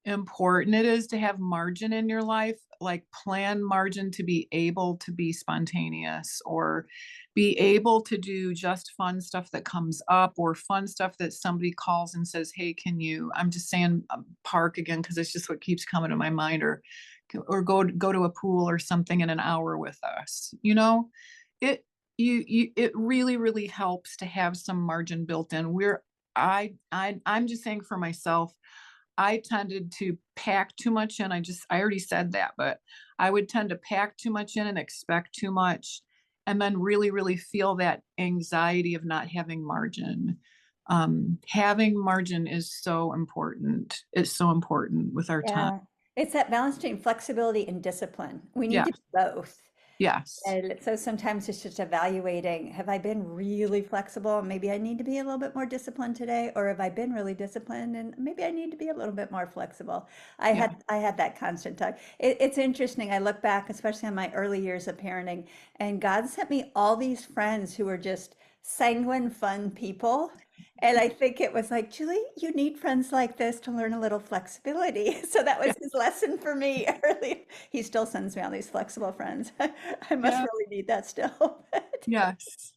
important it is to have margin in your life, like plan margin to be able to be spontaneous, or be able to do just fun stuff that comes up, or fun stuff that somebody calls and says, hey, I'm just saying park again, because it's just what keeps coming to my mind, or go to a pool or something in an hour with us. It really, really helps to have some margin built in. I'm just saying for myself, I tended to pack too much in. I already said that, but I would tend to pack too much in and expect too much, and then really, really feel that anxiety of not having margin. Having margin is so important. It's so important with our time. Yeah, it's that balance between flexibility and discipline. We need Yeah. to do both. Yes. And so sometimes it's just evaluating, have I been really flexible? Maybe I need to be a little bit more disciplined today, or have I been really disciplined and maybe I need to be a little bit more flexible? I had that constant talk. It's interesting. I look back, especially on my early years of parenting, and God sent me all these friends who were just sanguine, fun people. And I think it was like, Julie, you need friends like this to learn a little flexibility. So that was his lesson for me early. He still sends me all these flexible friends. I must Yeah. really need that still. Yes.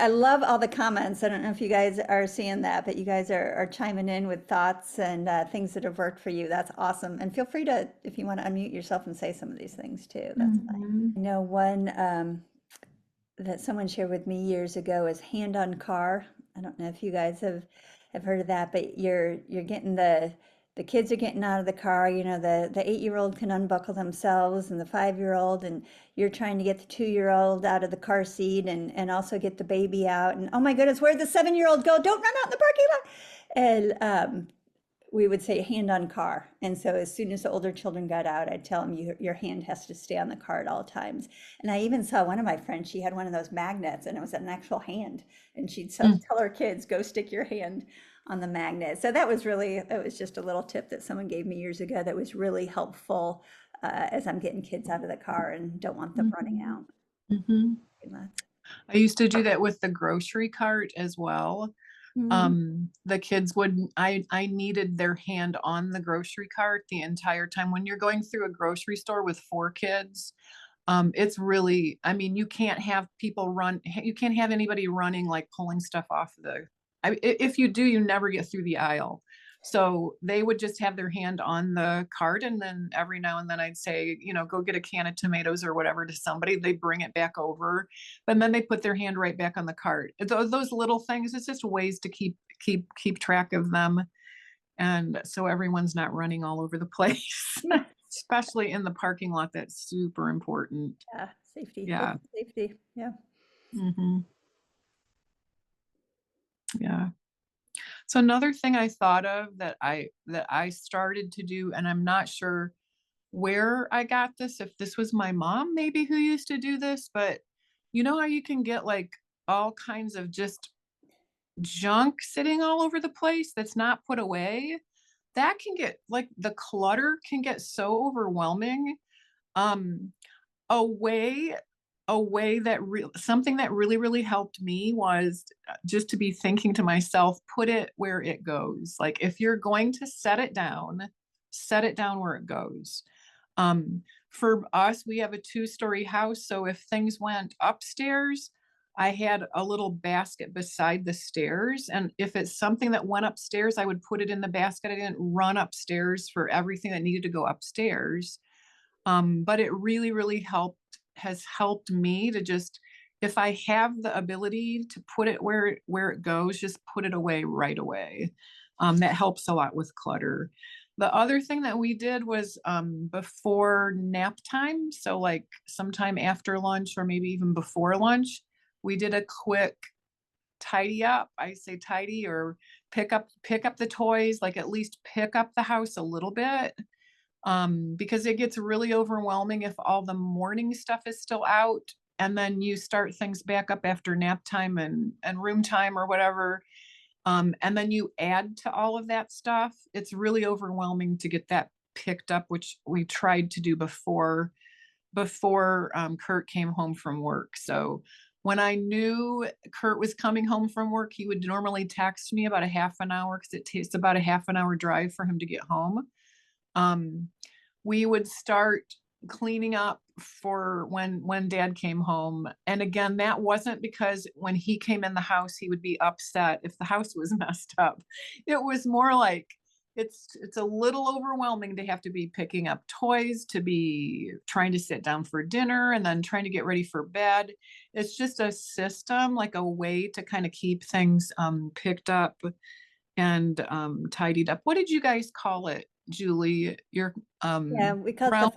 I love all the comments. I don't know if you guys are seeing that, but you guys are chiming in with thoughts and things that have worked for you. That's awesome. And feel free to, if you want to unmute yourself and say some of these things too, that's fine. Mhm. I know one that someone shared with me years ago is hand on car. I don't know if you guys have heard of that, but you're getting the kids are getting out of the car. You know, the 8-year-old can unbuckle themselves and the 5-year-old, and you're trying to get the 2-year-old out of the car seat and also get the baby out. And oh my goodness, where'd the 7-year-old go? Don't run out in the parking lot. And we would say hand on car. And so as soon as the older children got out, I'd tell them your hand has to stay on the car at all times. And I even saw one of my friends, she had one of those magnets and it was an actual hand. And she'd tell her kids, go stick your hand on the magnet. So that was just a little tip that someone gave me years ago that was really helpful as I'm getting kids out of the car and don't want them running out. Mhm. I used to do that with the grocery cart as well. The kids would, I needed their hand on the grocery cart the entire time. When you're going through a grocery store with 4 kids, it's really, I mean, you can't have you can't have anybody running, like pulling stuff off if you do, you never get through the aisle. So they would just have their hand on the cart, and then every now and then I'd say, go get a can of tomatoes or whatever to somebody. They bring it back over, but then they put their hand right back on the cart. Those little things, it's just ways to keep track of them, and so everyone's not running all over the place, especially in the parking lot. That's super important. Yeah, safety. Yeah. Safety. Yeah. Mm-hmm. Yeah. So another thing I thought of that I started to do, and I'm not sure where I got this, if this was my mom maybe who used to do this, but you know how you can get like all kinds of just junk sitting all over the place that's not put away? That can get, like, the clutter can get so overwhelming. Um, a way something that really helped me was just to be thinking to myself, put it where it goes. Like, if you're going to set it down where it goes. For us, we have a 2-story house, so if things went upstairs, I had a little basket beside the stairs, and if it's something that went upstairs, I would put it in the basket. I didn't run upstairs for everything that needed to go upstairs. But it really has helped me to just, if I have the ability to put it where it goes, just put it away right away. That helps a lot with clutter. The other thing that we did was before nap time, so like sometime after lunch or maybe even before lunch, we did a quick tidy up. I say tidy, or pick up the toys, like at least pick up the house a little bit. Because it gets really overwhelming if all the morning stuff is still out, and then you start things back up after nap time and room time or whatever. And then you add to all of that stuff. It's really overwhelming to get that picked up, which we tried to do before Kurt came home from work. So when I knew Kurt was coming home from work, he would normally text me about a half an hour, because it takes about a half an hour drive for him to get home. We would start cleaning up for when dad came home. And again, that wasn't because when he came in the house, he would be upset if the house was messed up. It was more like, it's a little overwhelming to have to be picking up toys, to be trying to sit down for dinner, and then trying to get ready for bed. It's just a system, like a way to kind of keep things picked up and tidied up. What did you guys call it, Julie? Your Yeah, we call it the round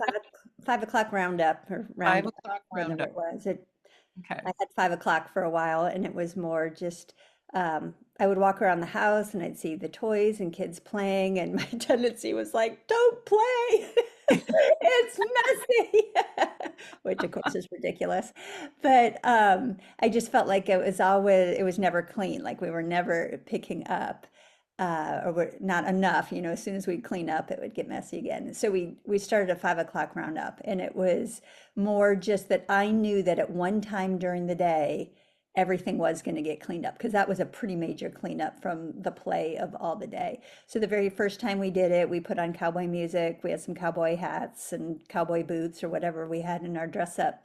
5 o'clock roundup or 5 roundup, o'clock whatever roundup. it was. Okay. I had 5 o'clock for a while, and it was more just I would walk around the house and I'd see the toys and kids playing, and my tendency was like, "Don't play, it's messy," which of course is ridiculous. But I just felt like it was never clean. Like we were never picking up. Or we're not enough, as soon as we'd clean up, it would get messy again. So we started a 5 o'clock roundup, and it was more just that I knew that at one time during the day, everything was going to get cleaned up, because that was a pretty major cleanup from the play of all the day. So the very first time we did it, we put on cowboy music. We had some cowboy hats and cowboy boots or whatever we had in our dress up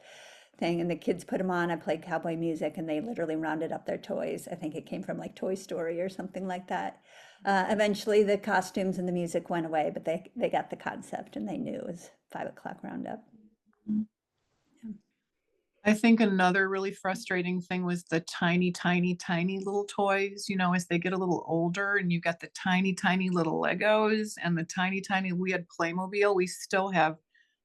thing, and the kids put them on. I played cowboy music, and they literally rounded up their toys. I think it came from like Toy Story or something like that. Eventually, the costumes and the music went away, but they got the concept, and they knew it was 5 o'clock roundup. I think another really frustrating thing was the tiny, tiny, tiny little toys, you know, as they get a little older and you got the tiny, tiny little Legos and the tiny, tiny, we had Playmobil. We still have,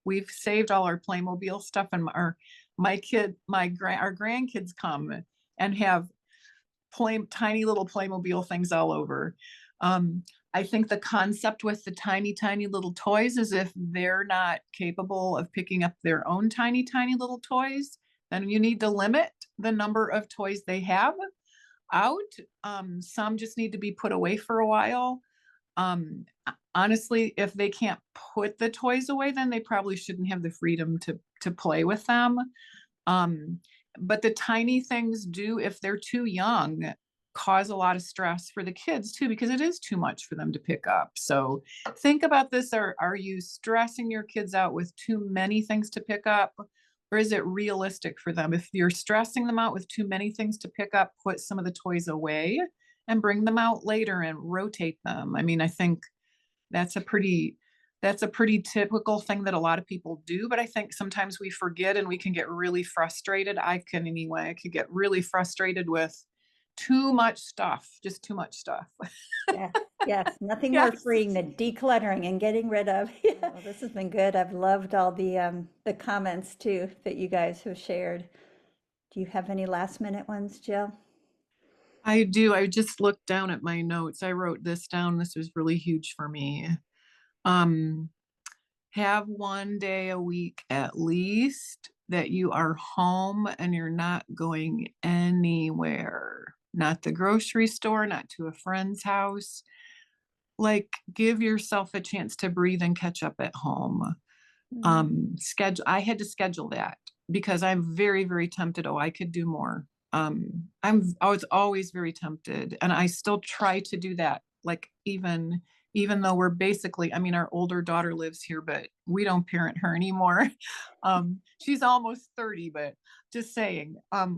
we've saved all our Playmobil stuff, and our grandkids come and have tiny little Playmobil things all over. I think the concept with the tiny, tiny little toys is if they're not capable of picking up their own tiny, tiny little toys, then you need to limit the number of toys they have out. Some just need to be put away for a while. Honestly, if they can't put the toys away, then they probably shouldn't have the freedom to play with them. But the tiny things do, if they're too young, cause a lot of stress for the kids too, because it is too much for them to pick up. So think about this. Are you stressing your kids out with too many things to pick up? Or is it realistic for them? If you're stressing them out with too many things to pick up, put some of the toys away and bring them out later and rotate them. I mean, I think that's a pretty typical thing that a lot of people do, but I think sometimes we forget and we can get really frustrated. I can anyway. I could get really frustrated with too much stuff, just too much stuff. Yeah, yes, nothing more Yes. freeing than decluttering and getting rid of. Yeah, well, this has been good. I've loved all the comments too that you guys have shared. Do you have any last minute ones, Jill? I do. I just looked down at my notes. I wrote this down. This was really huge for me. Um, have one day a week at least that you are home and you're not going anywhere, not the grocery store, not to a friend's house. Like, give yourself a chance to breathe and catch up at home. I had to schedule that because I'm very, very tempted. Oh, I could do more. I was always very tempted, and I still try to do that. Like, even though we're basically, I mean, our older daughter lives here, but we don't parent her anymore. She's almost 30, but just saying, I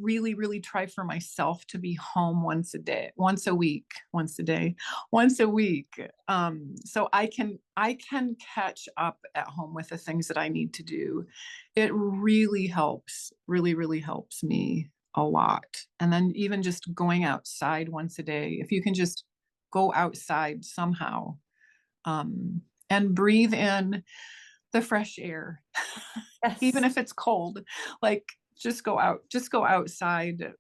really, really try for myself to be home once a day, once a week, once a day, once a week. So I can catch up at home with the things that I need to do. It really helps, really, really helps me a lot. And then even just going outside once a day, if you can just go outside somehow, and breathe in the fresh air, even Yes. if it's cold, like just go outside,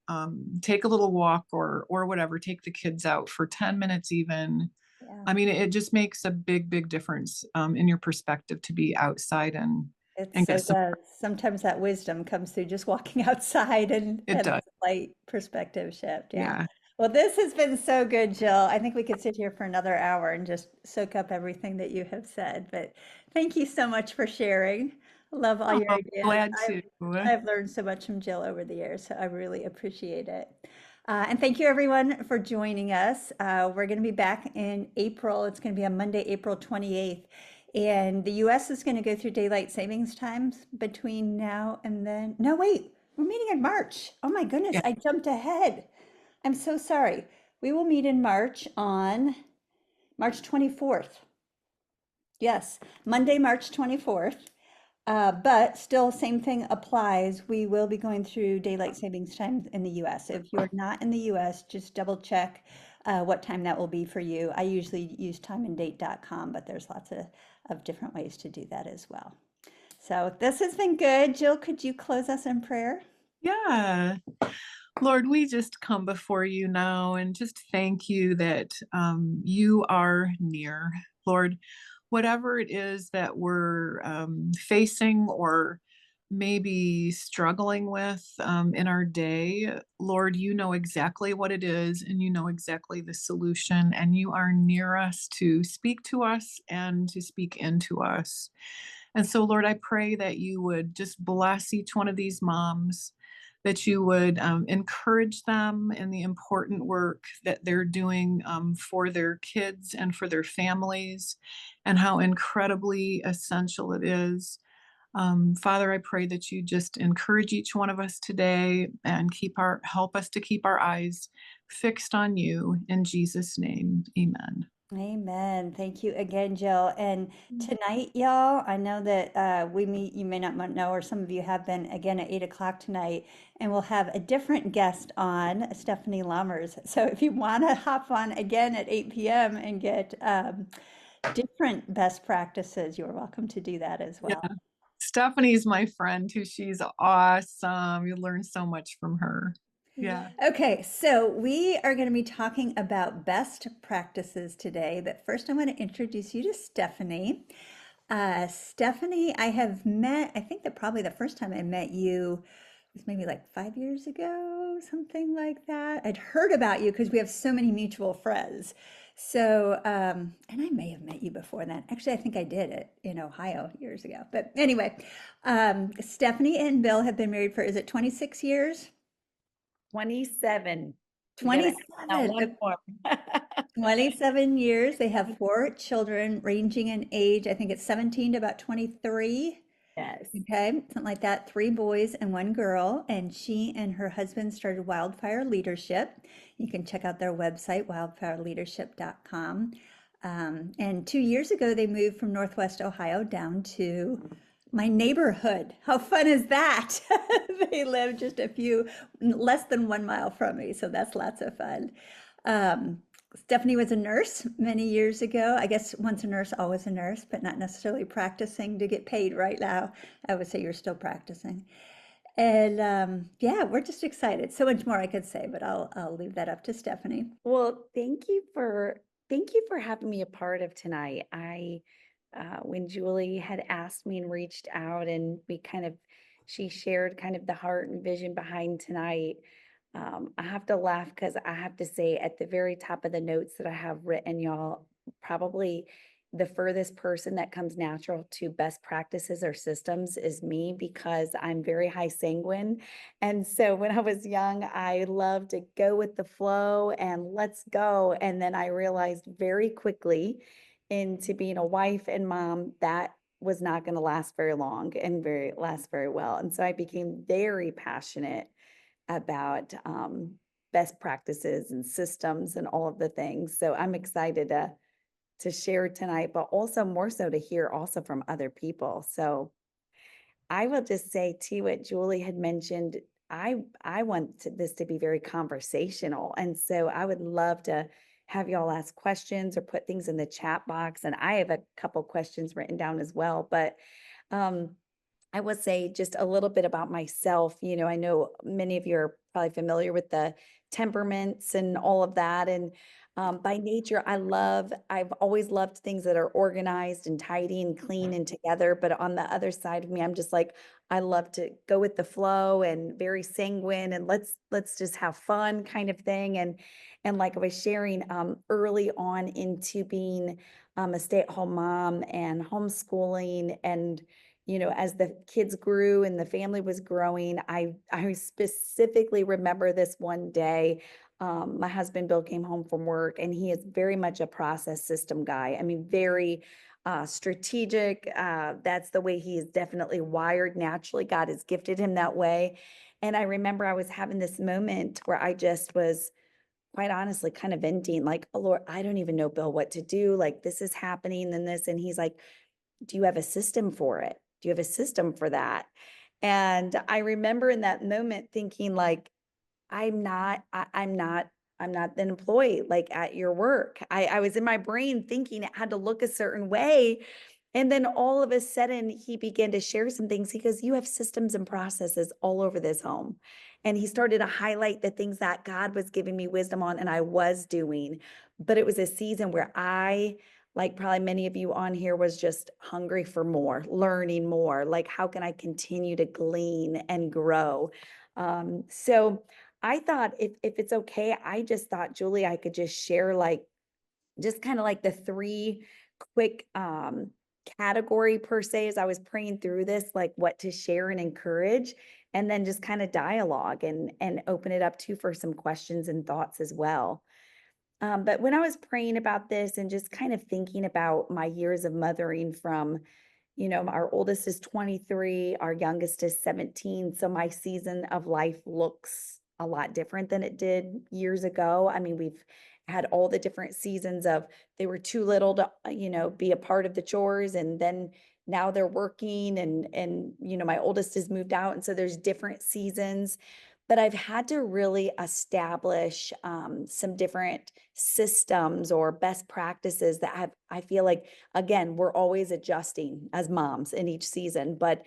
take a little walk or whatever, take the kids out for 10 minutes even. Yeah. I mean, it just makes a big, big difference, in your perspective to be outside It and so get some, does. Sometimes that wisdom comes through just walking outside and it having does. a slight perspective shift. Yeah. Yeah. Well, this has been so good, Jill. I think we could sit here for another hour and just soak up everything that you have said. But thank you so much for sharing. Love all your Oh, ideas. glad to. I've learned so much from Jill over the years, so I really appreciate it. And thank you everyone for joining us. We're going to be back in April. It's going to be on Monday, April 28th. And the US is going to go through daylight savings times between now and then. No, wait, we're meeting in March. Oh my goodness, Yeah. I jumped ahead. I'm so sorry. We will meet in March on March 24th. Yes, Monday, March 24th. But still, same thing applies. We will be going through daylight savings time in the US. If you're not in the US, just double check what time that will be for you. I usually use timeanddate.com, but there's lots of different ways to do that as well. So this has been good. Jill, could you close us in prayer? Yeah. Lord, we just come before you now and just thank you that, you are near. Lord, whatever it is that we're, facing or maybe struggling with, in our day, Lord, you know exactly what it is and you know exactly the solution, and you are near us to speak to us and to speak into us. And so, Lord, I pray that you would just bless each one of these moms, that you would, encourage them in the important work that they're doing, for their kids and for their families, and how incredibly essential it is. Father, I pray that you just encourage each one of us today and help us to keep our eyes fixed on you. In Jesus' name, amen. Amen. Thank you again, Jill. And tonight, y'all, I know that we meet, you may not know, or some of you have been again at 8 o'clock tonight, and we'll have a different guest on, Stephanie Lammers. So if you want to hop on again at 8 p.m. and get different best practices, you're welcome to do that as Yeah. well. Stephanie's my friend too. She's awesome. You learn so much from her. Yeah. Okay, so we are going to be talking about best practices today, but first I want to introduce you to Stephanie. Stephanie, I have met, I think that probably the first time I met you was maybe like 5 years ago, something like that. I'd heard about you because we have so many mutual friends. So, and I may have met you before that. Actually, I think I did it in Ohio years ago. But anyway, Stephanie and Bill have been married for, is it 26 years? 27. You gotta add that 27. one more. 27 years. They have 4 children ranging in age. I think it's 17 to about 23. Yes. Okay, something like that. 3 boys and 1 girl. And she and her husband started Wildfire Leadership. You can check out their website, wildfireleadership.com. And 2 years ago, they moved from Northwest Ohio down to my neighborhood. How fun is that? They live just less than 1 mile from me. So that's lots of fun. Stephanie was a nurse many years ago. I guess once a nurse, always a nurse, but not necessarily practicing to get paid right now. I would say you're still practicing. And yeah, we're just excited. So much more I could say, but I'll leave that up to Stephanie. Well, thank you for having me a part of tonight. When Julie had asked me and reached out and she shared kind of the heart and vision behind tonight. I have to laugh because I have to say at the very top of the notes that I have written, y'all, probably the furthest person that comes natural to best practices or systems is me because I'm very high sanguine. And so when I was young, I loved to go with the flow and let's go. And then I realized very quickly into being a wife and mom that was not going to last very long and last very well. And so I became very passionate about best practices and systems and all of the things. So I'm excited to share tonight, but also more so to hear also from other people. So I will just say too, what Julie had mentioned, I want this to be very conversational. And so I would love to have y'all ask questions or put things in the chat box. And I have a couple questions written down as well, but I would say just a little bit about myself. I know many of you are probably familiar with the temperaments and all of that. And by nature, I've always loved things that are organized and tidy and clean and together. But on the other side of me, I'm just like, I love to go with the flow and very sanguine and let's just have fun kind of thing. And like I was sharing early on into being a stay-at-home mom and homeschooling and as the kids grew and the family was growing, I specifically remember this one day. My husband, Bill, came home from work and he is very much a process system guy. I mean, very strategic. That's the way he is definitely wired naturally. God has gifted him that way. And I remember I was having this moment where I just was quite honestly kind of venting like, oh Lord, I don't even know, Bill, what to do. Like this is happening and this. And he's like, do you have a system for it? Do you have a system for that? And I remember in that moment thinking like, I'm not an employee like at your work. I was in my brain thinking it had to look a certain way. And then all of a sudden he began to share some things. He goes, you have systems and processes all over this home. And he started to highlight the things that God was giving me wisdom on and I was doing. But it was a season where I, like probably many of you on here, was just hungry for more, learning more. Like, how can I continue to glean and grow? So I thought if it's okay, I just thought, Julie, I could just share just kind of like the 3 quick category per se as I was praying through this, like what to share and encourage, and then just kind of dialogue and open it up too for some questions and thoughts as well. But when I was praying about this and just kind of thinking about my years of mothering from our oldest is 23, our youngest is 17. So my season of life looks a lot different than it did years ago. I mean, we've had all the different seasons of they were too little to, be a part of the chores. And then now they're working and, my oldest has moved out. And so there's different seasons, but I've had to really establish some different systems or best practices that I feel like, again, we're always adjusting as moms in each season. But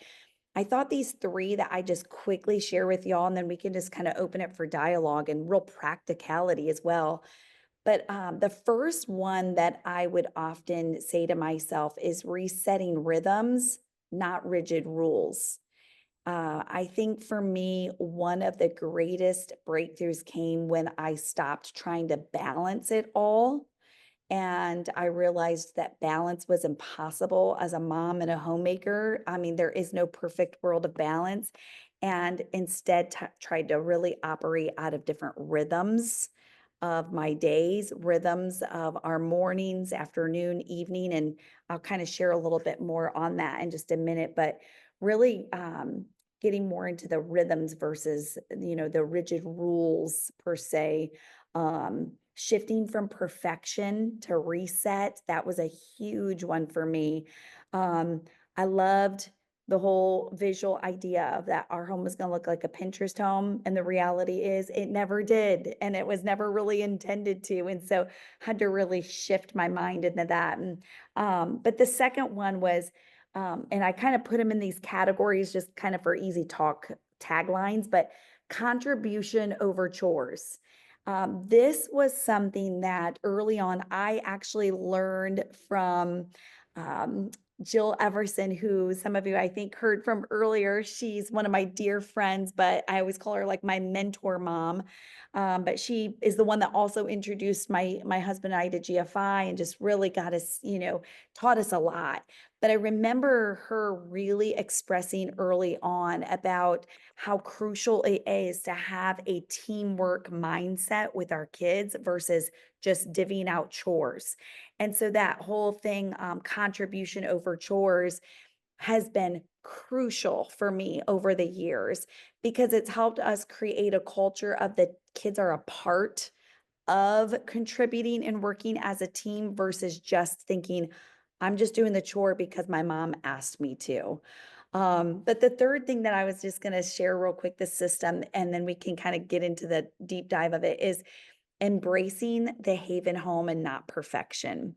I thought these three that I just quickly share with y'all, and then we can just kind of open it for dialogue and real practicality as well. But the first one that I would often say to myself is resetting rhythms, not rigid rules. I think for me, one of the greatest breakthroughs came when I stopped trying to balance it all. And I realized that balance was impossible as a mom and a homemaker. I mean, there is no perfect world of balance. And instead, tried to really operate out of different rhythms of my days, rhythms of our mornings, afternoon, evening. And I'll kind of share a little bit more on that in just a minute. But really, getting more into the rhythms versus, the rigid rules per se. Shifting from perfection to reset, that was a huge one for me. I loved the whole visual idea of that our home was going to look like a Pinterest home. And the reality is it never did. And it was never really intended to. And so had to really shift my mind into that. And, but the second one was, and I kind of put them in these categories just kind of for easy talk taglines, but contribution over chores. This was something that early on I actually learned from Jill Everson, who some of you I think heard from earlier. She's one of my dear friends, but I always call her like my mentor mom. But she is the one that also introduced my husband and I to GFI and just really got us, taught us a lot. But I remember her really expressing early on about how crucial it is to have a teamwork mindset with our kids versus just divvying out chores. And so that whole thing, contribution over chores, has been crucial for me over the years because it's helped us create a culture of the kids are a part of contributing and working as a team versus just thinking, I'm just doing the chore because my mom asked me to. But the third thing that I was just going to share real quick, the system, and then we can kind of get into the deep dive of it, is embracing the Haven home and not perfection.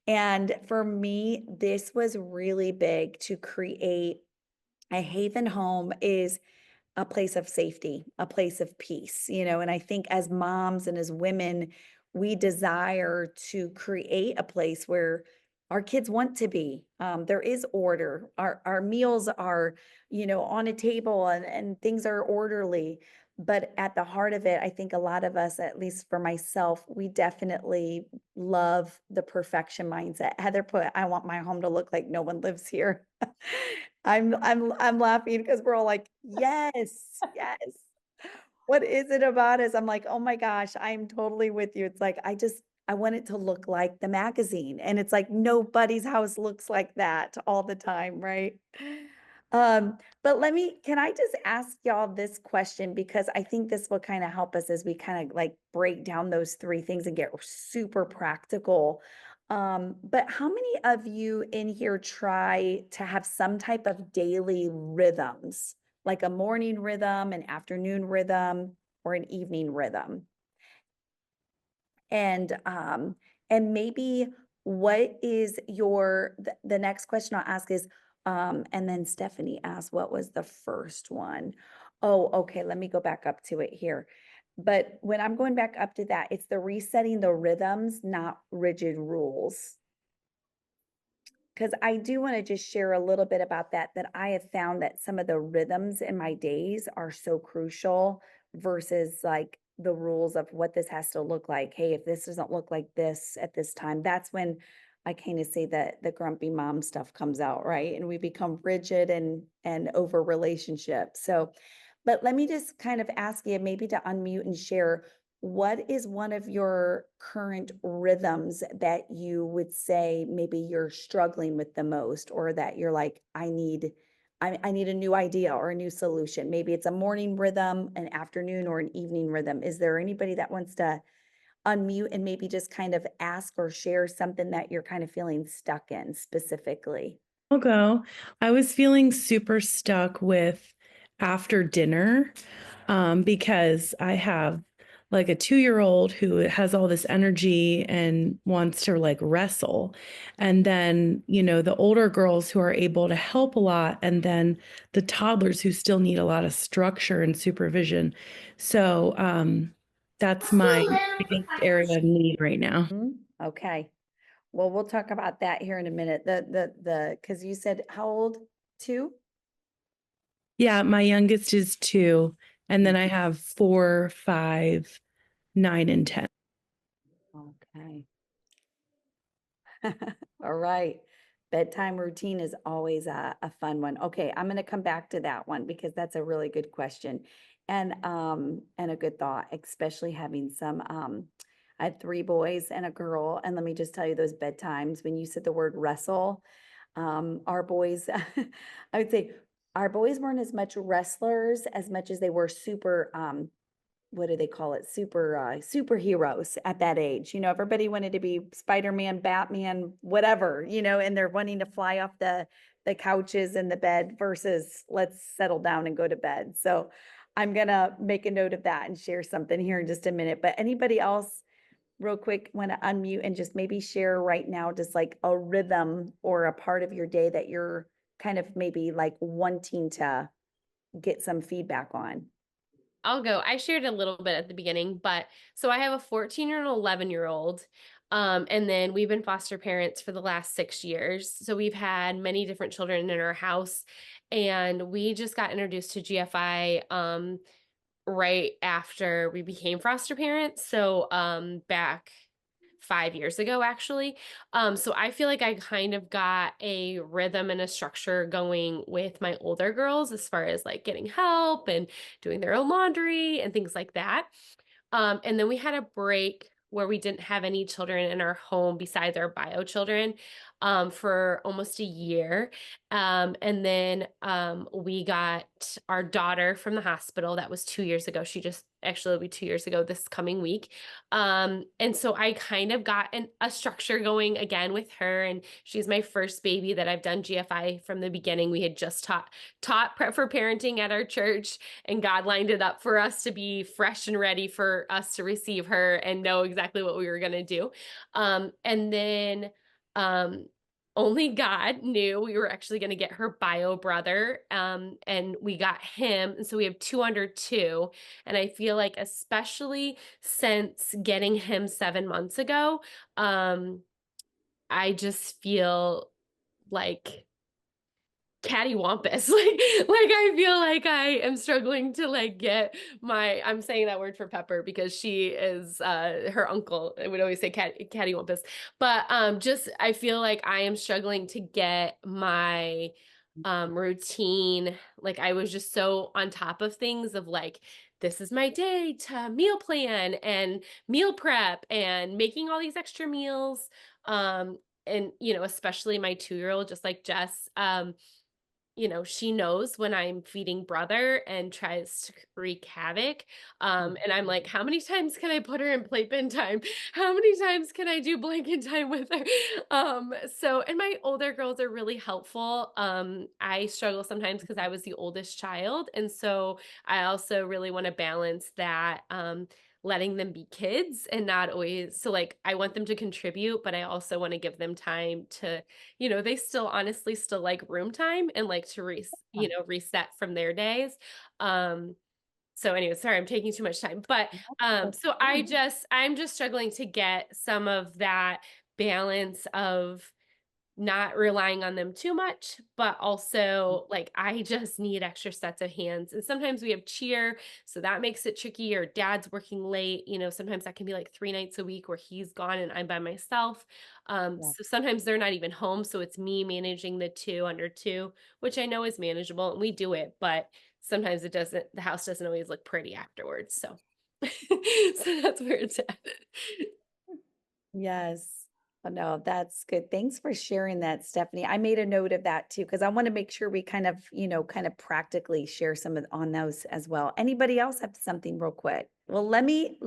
And for me, this was really big to create a Haven home is a place of safety, a place of peace, and I think as moms and as women, we desire to create a place where our kids want to be. There is order. Our meals are, on a table and things are orderly. But at the heart of it, I think a lot of us, at least for myself, we definitely love the perfection mindset. Heather put, I want my home to look like no one lives here. I'm laughing because we're all like, yes, yes. What is it about us? I'm like, oh my gosh, I'm totally with you. It's like, I want it to look like the magazine. And it's like, nobody's house looks like that all the time, right? But can I just ask y'all this question? Because I think this will kind of help us as we kind of like break down those three things and get super practical. But how many of you in here try to have some type of daily rhythms, like a morning rhythm, an afternoon rhythm, or an evening rhythm? And maybe what is the next question I'll ask is, and then Stephanie asked, what was the first one? Oh, okay, let me go back up to it here. But when I'm going back up to that, it's the resetting the rhythms, not rigid rules. Because I do want to just share a little bit about that I have found that some of the rhythms in my days are so crucial versus like the rules of what this has to look like. Hey, if this doesn't look like this at this time, that's when I kind of say that the grumpy mom stuff comes out, right? And we become rigid and over relationship. So, but let me just kind of ask you maybe to unmute and share what is one of your current rhythms that you would say maybe you're struggling with the most, or that you're like, I need a new idea or a new solution? Maybe it's a morning rhythm, an afternoon, or an evening rhythm. Is there anybody that wants to unmute and maybe just kind of ask or share something that you're kind of feeling stuck in specifically? I'll go. I was feeling super stuck with after dinner because I have like a 2-year-old who has all this energy and wants to like wrestle. And then, the older girls who are able to help a lot, and then the toddlers who still need a lot of structure and supervision. So that's my biggest area of need right now. Okay. Well, we'll talk about that here in a minute. Because you said how old? 2? Yeah, my youngest is 2, and then I have 4, 5, 9, and 10. Okay. All right. Bedtime routine is always a fun one. Okay, I'm gonna come back to that one because that's a really good question and a good thought, especially having some I had 3 boys and a girl, and let me just tell you those bedtimes, when you said the word wrestle, our boys, I would say our boys weren't as much wrestlers as much as they were super what do they call it? Superheroes at that age. Everybody wanted to be Spider-Man, Batman, whatever, and they're wanting to fly off the couches and the bed versus let's settle down and go to bed. So I'm gonna make a note of that and share something here in just a minute. But anybody else, real quick, want to unmute and just maybe share right now, just like a rhythm or a part of your day that you're kind of maybe like wanting to get some feedback on? I'll go. I shared a little bit at the beginning, but so I have a 14 and an 11-year-old. And then we've been foster parents for the last 6 years. So we've had many different children in our house, and we just got introduced to GFI right after we became foster parents. So back 5 years ago, actually. So I feel like I kind of got a rhythm and a structure going with my older girls as far as like getting help and doing their own laundry and things like that. And then we had a break where we didn't have any children in our home besides our bio children for almost a year. And then we got our daughter from the hospital. That was 2 years ago. She just actually will be 2 years ago this coming week. And so I kind of got a structure going again with her. And she's my first baby that I've done GFI from the beginning. We had just taught prep for parenting at our church, and God lined it up for us to be fresh and ready for us to receive her and know exactly what we were going to do. And then only God knew we were actually going to get her bio brother. And we got him. And so we have 2 under 2. And I feel like, especially since getting him 7 months ago, I just feel like cattywampus. like I feel like I am struggling to like get I'm saying that word for Pepper because she is her uncle would always say cattywampus, but just I feel like I am struggling to get my routine. Like I was just so on top of things of like, this is my day to meal plan and meal prep and making all these extra meals. And especially my 2-year-old, just like Jess, she knows when I'm feeding brother and tries to wreak havoc. And I'm like, how many times can I put her in playpen time? How many times can I do blanket time with her? And my older girls are really helpful. I struggle sometimes because I was the oldest child. And so I also really want to balance that, letting them be kids and not always, so like I want them to contribute, but I also want to give them time to, they still honestly still like room time and like to reset from their days. So anyway, sorry, I'm taking too much time, but so I'm just struggling to get some of that balance of not relying on them too much, but also like I just need extra sets of hands. And sometimes we have cheer, so that makes it tricky, or dad's working late. Sometimes that can be like 3 nights a week where he's gone and I'm by myself. So sometimes they're not even home, so it's me managing the 2 under 2, which I know is manageable and we do it, but sometimes the house doesn't always look pretty afterwards. So So that's where it's at. Yes. Oh, no, that's good. Thanks for sharing that, Stephanie. I made a note of that too, because I want to make sure we kind of, kind of practically share some of on those as well. Anybody else have something real quick? Well, let me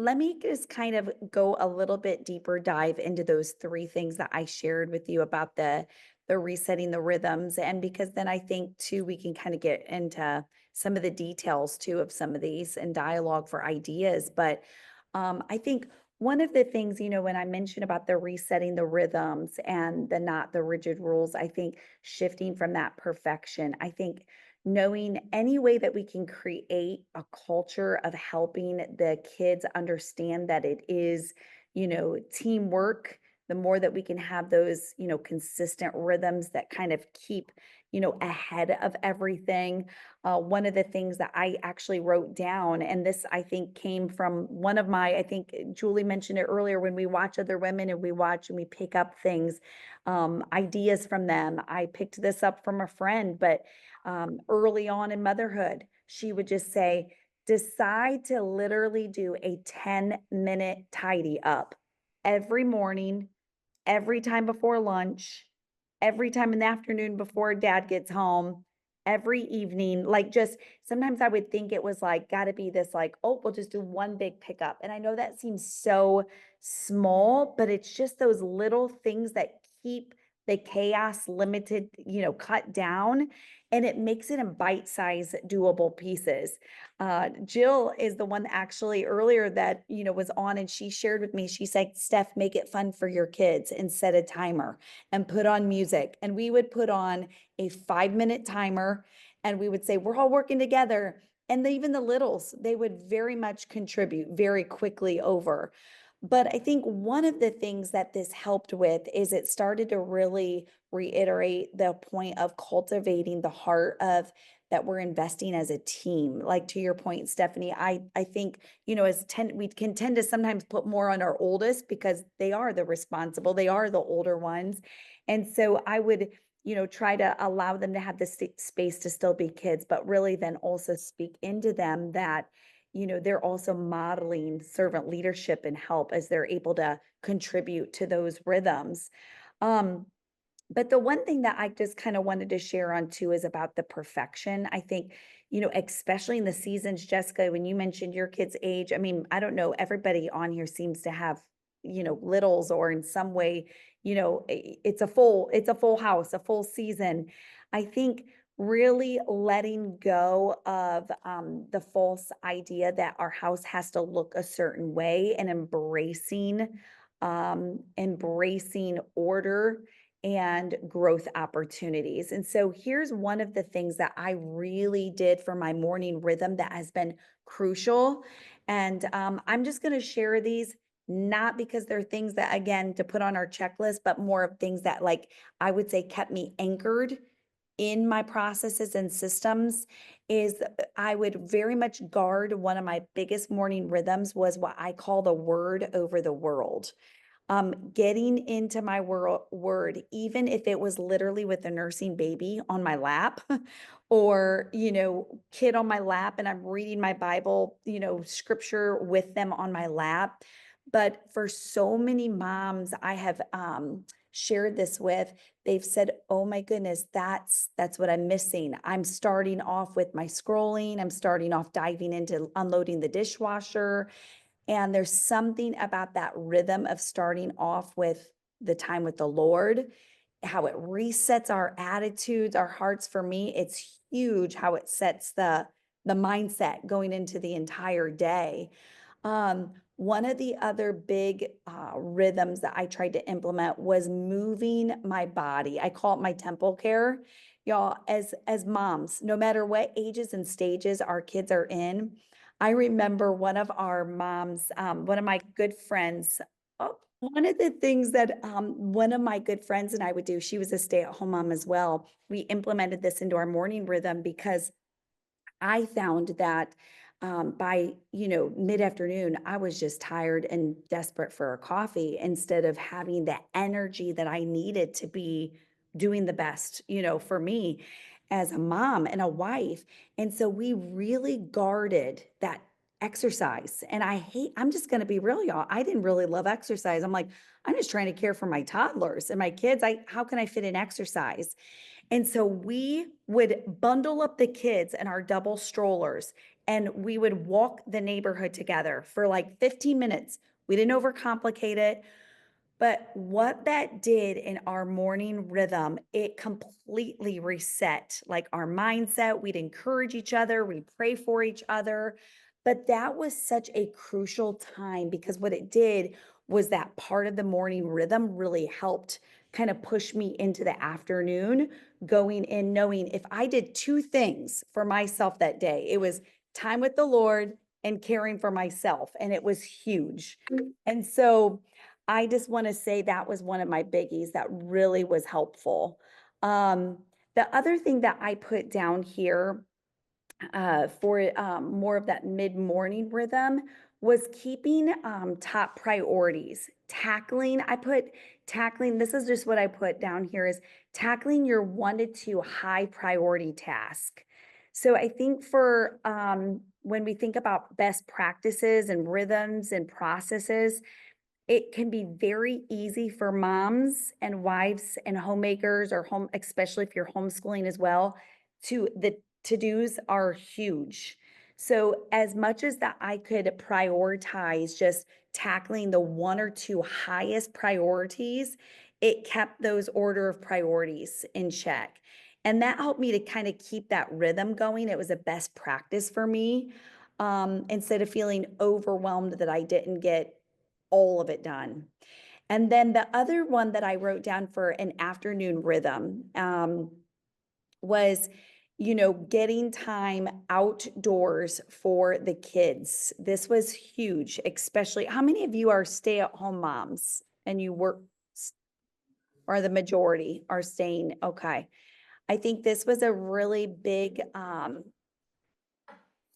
just kind of go a little bit deeper dive into those three things that I shared with you about the resetting the rhythms. And because then I think too, we can kind of get into some of the details too of some of these and dialogue for ideas. But I think one of the things, when I mentioned about the resetting the rhythms and the not the rigid rules, I think shifting from that perfection, I think knowing any way that we can create a culture of helping the kids understand that it is, teamwork, the more that we can have those, consistent rhythms that kind of keep, ahead of everything. One of the things that I actually wrote down, and this I think came from one of my, I think Julie mentioned it earlier, when we watch other women and we watch and we pick up things, ideas from them. I picked this up from a friend, but early on in motherhood, she would just say, decide to literally do a 10-minute tidy up every morning, every time before lunch, every time in the afternoon before dad gets home, every evening. Like, just sometimes I would think it was like, got to be this, like, oh, we'll just do one big pickup. And I know that seems so small, but it's just those little things that keep the chaos limited, cut down, and it makes it in bite-sized doable pieces. Jill is the one actually earlier that, was on, and she shared with me, she said, Steph, make it fun for your kids and set a timer and put on music. And we would put on a 5-minute timer and we would say, we're all working together. And even the littles, they would very much contribute very quickly over. But I think one of the things that this helped with is it started to really reiterate the point of cultivating the heart of that we're investing as a team. Like, to your point, Stephanie, I think, we can tend to sometimes put more on our oldest because they are the responsible, they are the older ones. And so I would, try to allow them to have the space to still be kids, but really then also speak into them that, they're also modeling servant leadership and help as they're able to contribute to those rhythms. Um, but the one thing that I just kind of wanted to share on too is about the perfection. I think, especially in the seasons, Jessica, when you mentioned your kid's age, I mean, I don't know, everybody on here seems to have, littles or in some way, it's a full house, a full season. I think really letting go of the false idea that our house has to look a certain way and embracing order and growth opportunities. And so here's one of the things that I really did for my morning rhythm that has been crucial. And I'm just going to share these, not because they're things that, again, to put on our checklist, but more of things that, like, I would say kept me anchored in my processes and systems. Is I would very much guard one of my biggest morning rhythms was what I call the word over the world. Getting into my word, even if it was literally with a nursing baby on my lap or, kid on my lap, and I'm reading my Bible, scripture with them on my lap. But for so many moms I have shared this with, they've said, oh my goodness, that's what I'm missing. I'm starting off with my scrolling. I'm starting off diving into unloading the dishwasher. And there's something about that rhythm of starting off with the time with the Lord, how it resets our attitudes, our hearts. For me, it's huge how it sets the mindset going into the entire day. One of the other big rhythms that I tried to implement was moving my body. I call it my temple care. Y'all, as moms, no matter what ages and stages our kids are in, I remember one of our moms, one of my good friends. Oh, one of the things that one of my good friends and I would do, she was a stay-at-home mom as well. We implemented this into our morning rhythm because I found that by, mid-afternoon, I was just tired and desperate for a coffee instead of having the energy that I needed to be doing the best, for me as a mom and a wife. And so we really guarded that exercise. And I'm just going to be real, y'all. I didn't really love exercise. I'm like, I'm just trying to care for my toddlers and my kids. How can I fit in exercise? And so we would bundle up the kids in our double strollers and we would walk the neighborhood together for like 15 minutes. We didn't overcomplicate it. But what that did in our morning rhythm, it completely reset like our mindset. We'd encourage each other, we'd pray for each other. But that was such a crucial time because what it did was that part of the morning rhythm really helped kind of push me into the afternoon, going in knowing if I did two things for myself that day, it was time with the Lord and caring for myself. And it was huge. And so I just want to say that was one of my biggies that really was helpful. The other thing that I put down here for more of that mid-morning rhythm was keeping top priorities. Tackling, this is just what I put down here is tackling your 1 to 2 high priority tasks. So I think for when we think about best practices and rhythms and processes, it can be very easy for moms and wives and homemakers or especially if you're homeschooling as well, the to-dos are huge. So as much as that I could prioritize just tackling the 1 or 2 highest priorities, it kept those order of priorities in check. And that helped me to kind of keep that rhythm going. It was a best practice for me. Instead of feeling overwhelmed that I didn't get all of it done. And then the other one that I wrote down for an afternoon rhythm was, getting time outdoors for the kids. This was huge, especially how many of you are stay-at-home moms and you work, or the majority are staying? Okay. I think this was a really big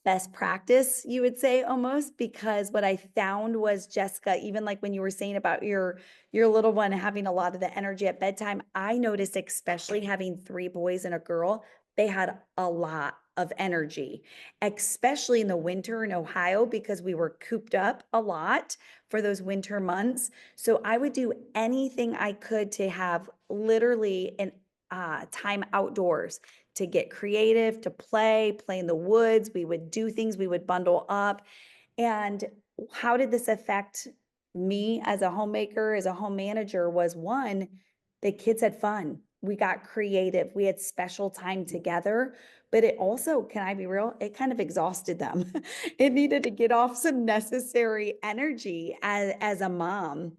best practice, you would say almost, because what I found was, Jessica, even like when you were saying about your little one having a lot of the energy at bedtime, I noticed, especially having 3 boys and a girl, they had a lot of energy, especially in the winter in Ohio, because we were cooped up a lot for those winter months. So I would do anything I could to have literally an time outdoors, to get creative, to play in the woods. We would do things, we would bundle up. And how did this affect me as a homemaker, as a home manager? Was one, the kids had fun. We got creative. We had special time together, but it also, can I be real? It kind of exhausted them. It needed to get off some necessary energy as a mom.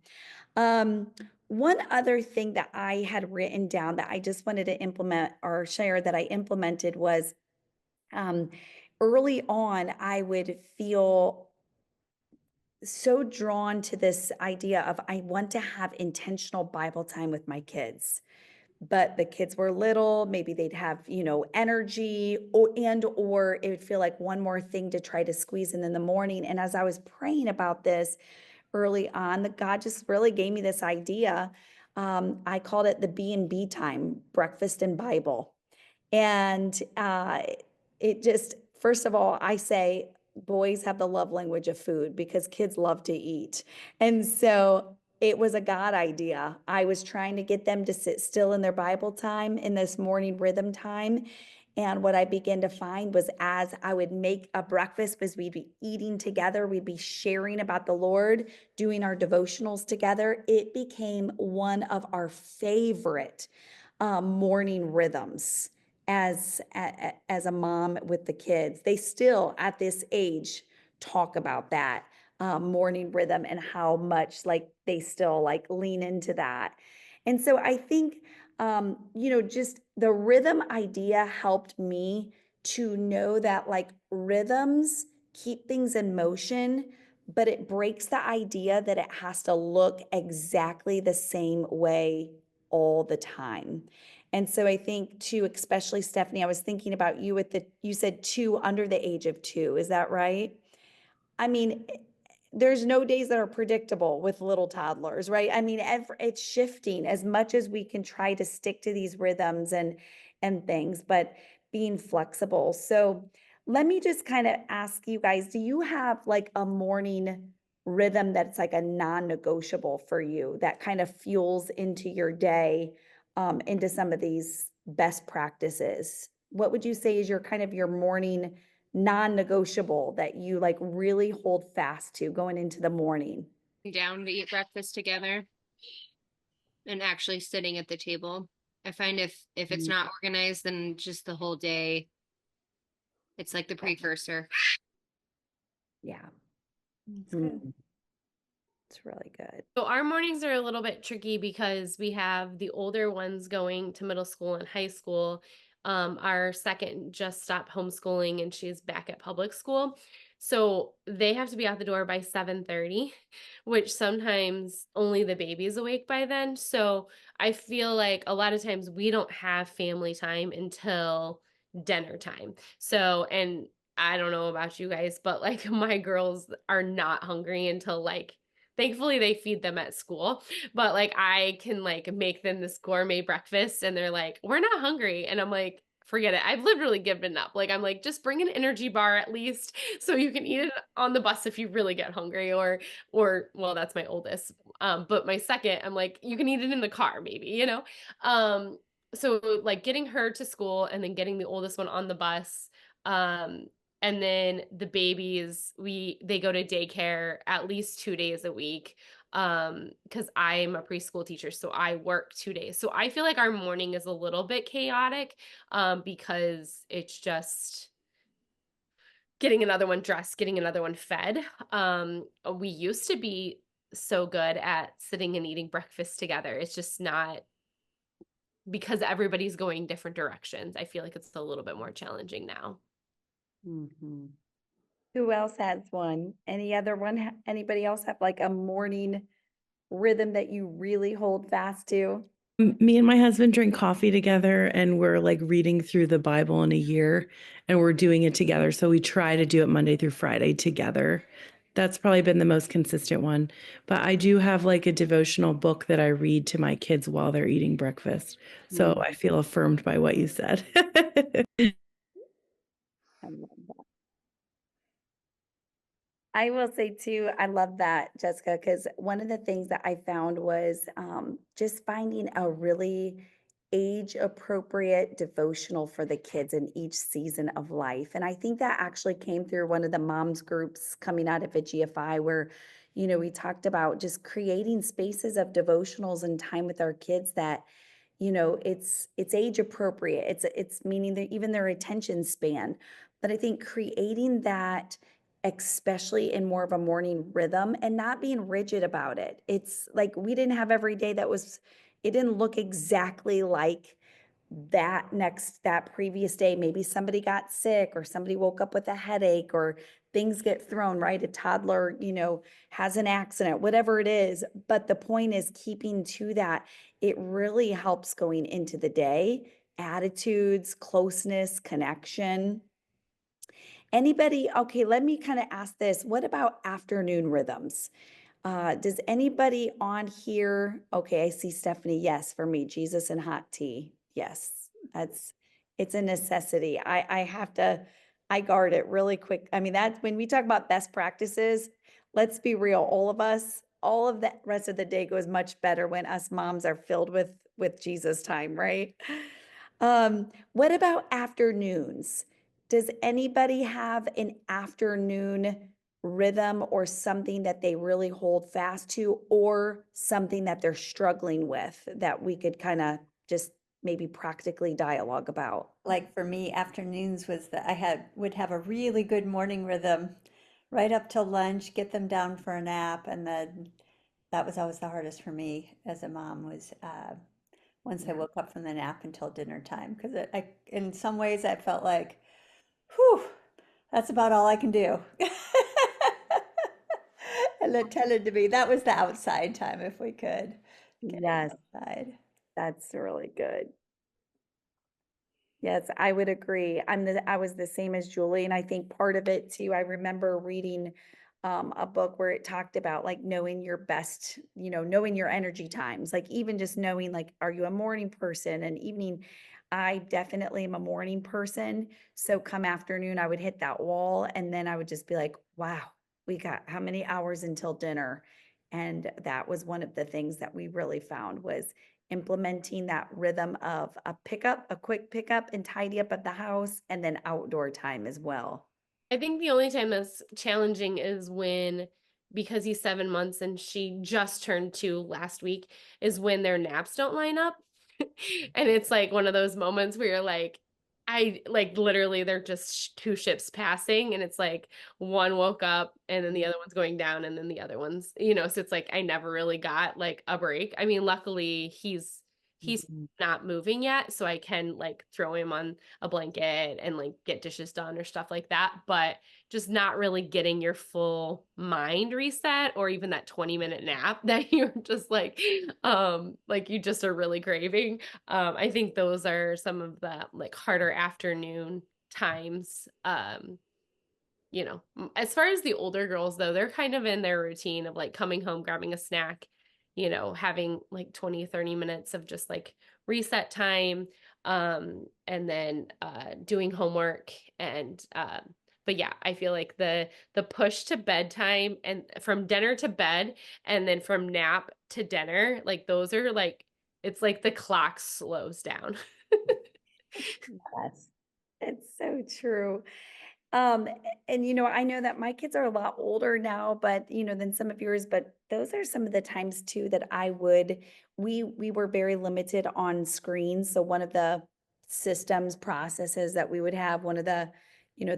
One other thing that I had written down that I just wanted to implement or share that I implemented was early on, I would feel so drawn to this idea of I want to have intentional Bible time with my kids. But the kids were little, maybe they'd have, energy or it would feel like one more thing to try to squeeze in the morning. And as I was praying about this, early on that God just really gave me this idea. I called it the B&B time, breakfast and Bible. And it just, first of all, I say boys have the love language of food because kids love to eat. And so it was a God idea. I was trying to get them to sit still in their Bible time, in this morning rhythm time. And what I began to find was as I would make a breakfast, was we'd be eating together, we'd be sharing about the Lord, doing our devotionals together. It became one of our favorite morning rhythms as a mom with the kids. They still, at this age, talk about that morning rhythm and how much like they still like lean into that. And so I think just the rhythm idea helped me to know that like rhythms keep things in motion, but it breaks the idea that it has to look exactly the same way all the time. And so I think too, especially Stephanie, I was thinking about you you said 2 under the age of 2. Is that right? I mean, there's no days that are predictable with little toddlers, right? I mean, it's shifting as much as we can try to stick to these rhythms and things, but being flexible. So Let me just kind of ask you guys, do you have like a morning rhythm that's like a non-negotiable for you that kind of fuels into your day, into some of these best practices? What would you say is your kind of your morning non-negotiable that you like really hold fast to going into the morning? Down to eat breakfast together and actually sitting at the table. I find if it's not organized, then just the whole day, it's like the precursor. Yeah. That's good. Mm, it's really good. So our mornings are a little bit tricky because we have the older ones going to middle school and high school. Our second just stopped homeschooling and she's back at public school. So they have to be out the door by 7:30, which sometimes only the baby's awake by then. So I feel like a lot of times we don't have family time until dinner time. So, and I don't know about you guys, but like my girls are not hungry until like, thankfully they feed them at school, but like I can like make them this gourmet breakfast and they're like, we're not hungry. And I'm like, forget it. I've literally given up. Like, I'm like, just bring an energy bar at least so you can eat it on the bus if you really get hungry or well, that's my oldest. But my second, I'm like, you can eat it in the car maybe, you know? So like getting her to school and then getting the oldest one on the bus. And then the babies, they go to daycare at least 2 days a week. Because I'm a preschool teacher, so I work 2 days. So I feel like our morning is a little bit chaotic, because it's just getting another one dressed, getting another one fed. We used to be so good at sitting and eating breakfast together. It's just not, because everybody's going different directions. I feel like it's a little bit more challenging now. Mhm. Who else has one? Any other one? Anybody else have like a morning rhythm that you really hold fast to? Me and my husband drink coffee together and we're like reading through the Bible in a year and we're doing it together. So we try to do it Monday through Friday together. That's probably been the most consistent one. But I do have like a devotional book that I read to my kids while they're eating breakfast. So I feel affirmed by what you said. I love that. I will say too, I love that, Jessica, because one of the things that I found was just finding a really age appropriate devotional for the kids in each season of life. And I think that actually came through one of the moms groups coming out of a GFI where, you know, we talked about just creating spaces of devotionals and time with our kids that, you know, it's age appropriate. It's meaning that even their attention span. But I think creating that, especially in more of a morning rhythm and not being rigid about it. It's like we didn't have every day it didn't look exactly like that previous day. Maybe somebody got sick or somebody woke up with a headache or things get thrown, right? A toddler, you know, has an accident, whatever it is. But the point is keeping to that. It really helps going into the day, attitudes, closeness, connection. Anybody, okay, let me kind of ask this. What about afternoon rhythms? Does anybody on here, okay, I see Stephanie, yes, for me, Jesus and hot tea. Yes, it's a necessity. I guard it really quick. I mean, that's when we talk about best practices, let's be real, all of the rest of the day goes much better when us moms are filled with Jesus time, right? What about afternoons? Does anybody have an afternoon rhythm or something that they really hold fast to, or something that they're struggling with that we could kind of just maybe practically dialogue about? Like for me, afternoons would have a really good morning rhythm right up till lunch, get them down for a nap, and then that was always the hardest for me as a mom was once I woke up from the nap until dinner time because in some ways I felt like, whew, that's about all I can do. And it tended to be that was the outside time if we could get Yes, outside. that's really good. Yes, I would agree. I was the same as Julie, and I think part of it too, I remember reading a book where it talked about like knowing your best, you know, knowing your energy times, like even just knowing like, are you a morning person, an evening? I definitely am a morning person. So come afternoon, I would hit that wall and then I would just be like, wow, we got how many hours until dinner? And that was one of the things that we really found was implementing that rhythm of a quick pickup and tidy up at the house and then outdoor time as well. I think the only time that's challenging is when, because he's 7 months and she just turned 2 last week, is when their naps don't line up. And it's like one of those moments where you're like, I like literally they're just two ships passing, and it's like one woke up and then the other one's going down and then the other one's, so it's like I never really got like a break. I mean, luckily he's Mhm. not moving yet, so I can like throw him on a blanket and like get dishes done or stuff like that, but just not really getting your full mind reset or even that 20-minute nap that you're just like you just are really craving. I think those are some of the like harder afternoon times. As far as the older girls though, they're kind of in their routine of like coming home, grabbing a snack, having like 20-30 minutes of just like reset time, and then doing homework. And but yeah, I feel like the push to bedtime and from dinner to bed and then from nap to dinner, like those are like, it's like the clock slows down. Yes, it's so true. And I know that my kids are a lot older now, but than some of yours, but those are some of the times too that we were very limited on screens. So one of the systems processes that we would have, one of the,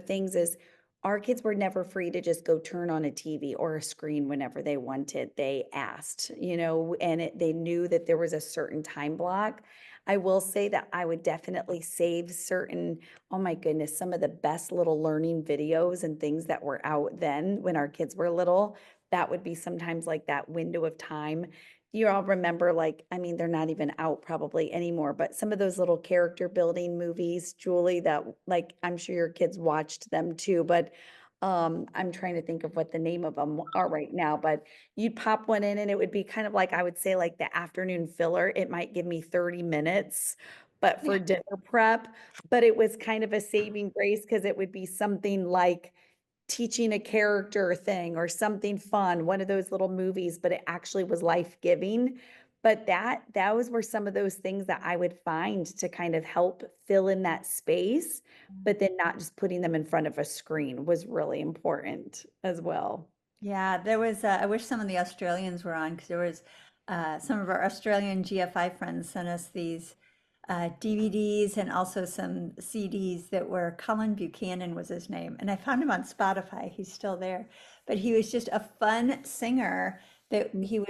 things is our kids were never free to just go turn on a TV or a screen whenever they wanted. They asked, and they knew that there was a certain time block. I will say that I would definitely save certain, oh my goodness, some of the best little learning videos and things that were out then when our kids were little. That would be sometimes like that window of time. You all remember, like, I mean, they're not even out probably anymore, but some of those little character building movies, Julie, that like I'm sure your kids watched them too, but I'm trying to think of what the name of them are right now, but you'd pop one in and it would be kind of like, I would say like the afternoon filler. It might give me 30 minutes, but for dinner prep, but it was kind of a saving grace because it would be something like teaching a character thing or something fun, one of those little movies, but it actually was life-giving. But that were some of those things that I would find to kind of help fill in that space, but then not just putting them in front of a screen was really important as well. Yeah, there was, I wish some of the Australians were on because there was some of our Australian GFI friends sent us these DVDs and also some CDs that were Colin Buchanan was his name. And I found him on Spotify. He's still there. But he was just a fun singer that he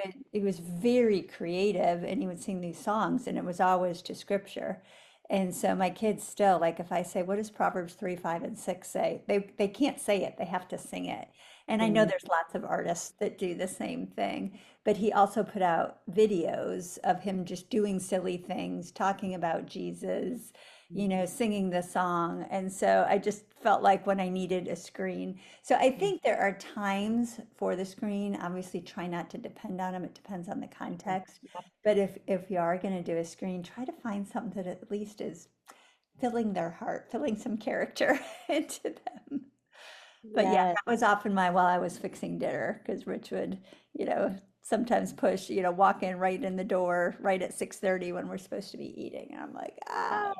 was very creative and he would sing these songs and it was always to scripture. And so my kids still, like if I say, what does Proverbs 3, 5, and 6 say? They can't say it, they have to sing it. And I know there's lots of artists that do the same thing, but he also put out videos of him just doing silly things, talking about Jesus, singing the song. And so I just felt like when I needed a screen. So I think there are times for the screen. Obviously, try not to depend on them. It depends on the context. But if you are going to do a screen, try to find something that at least is filling their heart, filling some character into them. But yeah, Yes. that was often while I was fixing dinner, because Rich would, sometimes push, walk in right in the door, right at 6:30 when we're supposed to be eating. And I'm like,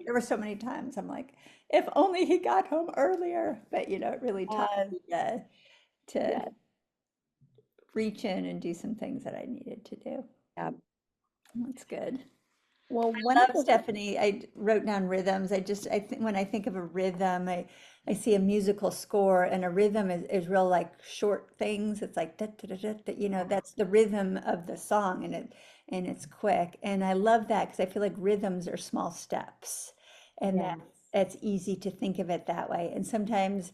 there were so many times I'm like, if only he got home earlier. But, it really taught me to Yes. reach in and do some things that I needed to do. Yeah. That's good. Well, I love Stephanie. I wrote down rhythms. I think when I think of a rhythm, I see a musical score, and a rhythm is real like short things. It's like da, da, da, da, da, that's the rhythm of the song, and it's quick. And I love that because I feel like rhythms are small steps, and Yes. that's easy to think of it that way. And sometimes,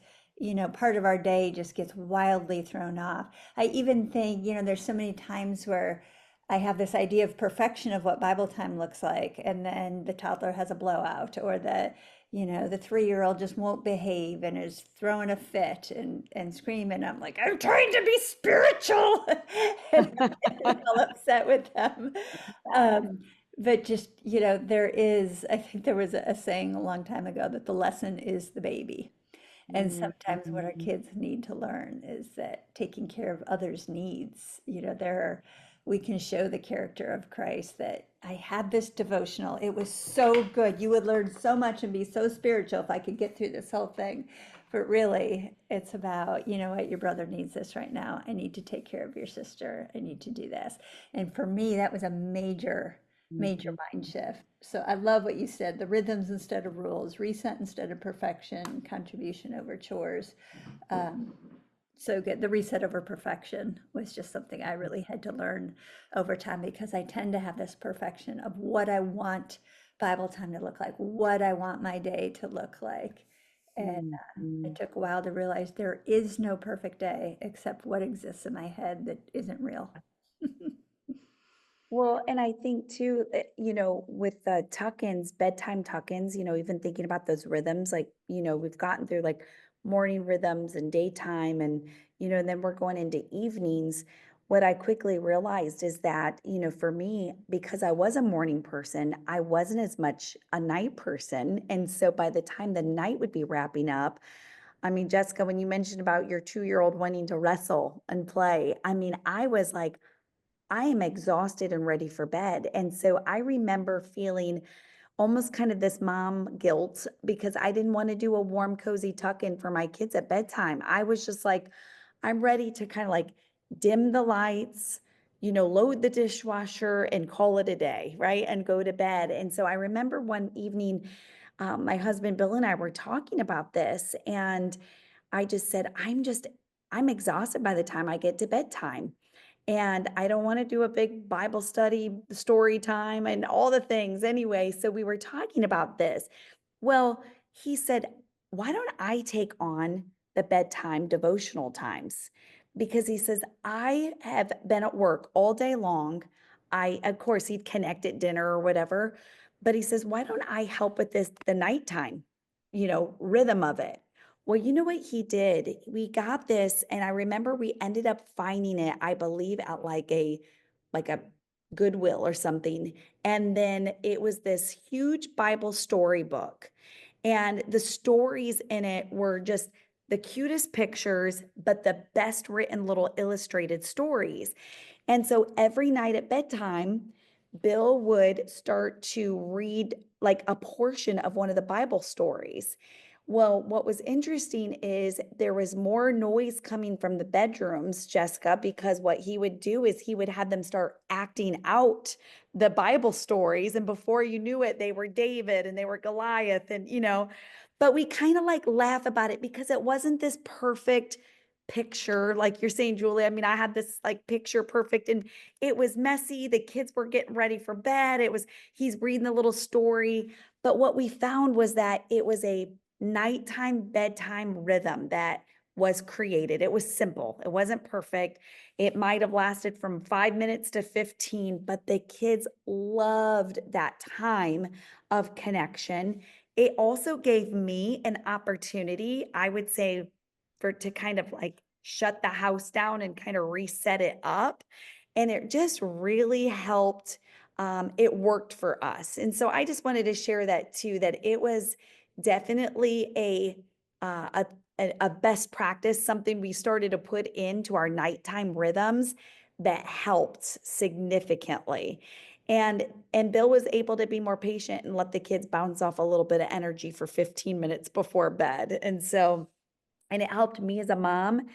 part of our day just gets wildly thrown off. I even think, there's so many times where I have this idea of perfection of what Bible time looks like, and then the toddler has a blowout, or the 3-year-old just won't behave and is throwing a fit and screaming. I'm like, I'm trying to be spiritual, and I get all upset with them. Um, but just, you know, there is, I think there was a saying a long time ago that the lesson is the baby. And sometimes what our kids need to learn is that taking care of others' needs, you know, we can show the character of Christ that I had this devotional. It was so good. You would learn so much and be so spiritual if I could get through this whole thing. But really, it's about, you know what, your brother needs this right now. I need to take care of your sister. I need to do this. And for me, that was a major mind shift. So I love what you said, the rhythms instead of rules, reset instead of perfection, contribution over chores. Um, so good. The reset over perfection was just something I really had to learn over time because I tend to have this perfection of what I want Bible time to look like, what I want my day to look like. And it took a while to realize there is no perfect day except what exists in my head that isn't real. Well, and I think too, you know, with the tuck-ins, bedtime tuck-ins, you know, even thinking about those rhythms, like, you know, we've gotten through like morning rhythms and daytime and, you know, and then we're going into evenings. What I quickly realized is that, you know, for me, because I was a morning person, I wasn't as much a night person. And so by the time the night would be wrapping up, I mean, Jessica, when you mentioned about your 2-year-old wanting to wrestle and play, I mean, I was like, I am exhausted and ready for bed. And so I remember feeling almost kind of this mom guilt because I didn't want to do a warm, cozy tuck in for my kids at bedtime. I was just like, I'm ready to kind of like dim the lights, you know, load the dishwasher and call it a day, right? And go to bed. And so I remember one evening, my husband Bill and I were talking about this, and I just said, I'm exhausted by the time I get to bedtime. And I don't want to do a big Bible study, story time, and all the things anyway. So we were talking about this. Well, he said, why don't I take on the bedtime devotional times? Because he says, I have been at work all day long. Of course, he'd connect at dinner or whatever. But he says, why don't I help with this, the nighttime, you know, rhythm of it? Well, you know what he did? We got this, and I remember we ended up finding it, I believe, at like a Goodwill or something. And then it was this huge Bible storybook. And the stories in it were just the cutest pictures, but the best written little illustrated stories. And so every night at bedtime, Bill would start to read like a portion of one of the Bible stories. Well, what was interesting is there was more noise coming from the bedrooms, Jessica, because what he would do is he would have them start acting out the Bible stories. And before you knew it, they were David and they were Goliath and, you know, but we kind of like laugh about it because it wasn't this perfect picture like you're saying, Julie. I mean, I had this like picture perfect and it was messy. The kids were getting ready for bed. He's reading the little story. But what we found was that it was a nighttime bedtime rhythm that was created. It was simple. It wasn't perfect. It might have lasted from 5 minutes to 15, but the kids loved that time of connection. It also gave me an opportunity, I would say, to kind of like shut the house down and kind of reset it up. And it just really helped. It worked for us. And so I just wanted to share that too, that it was definitely uh, a best practice, something we started to put into our nighttime rhythms that helped significantly. And Bill was able to be more patient and let the kids bounce off a little bit of energy for 15 minutes before bed. And it helped me as a mom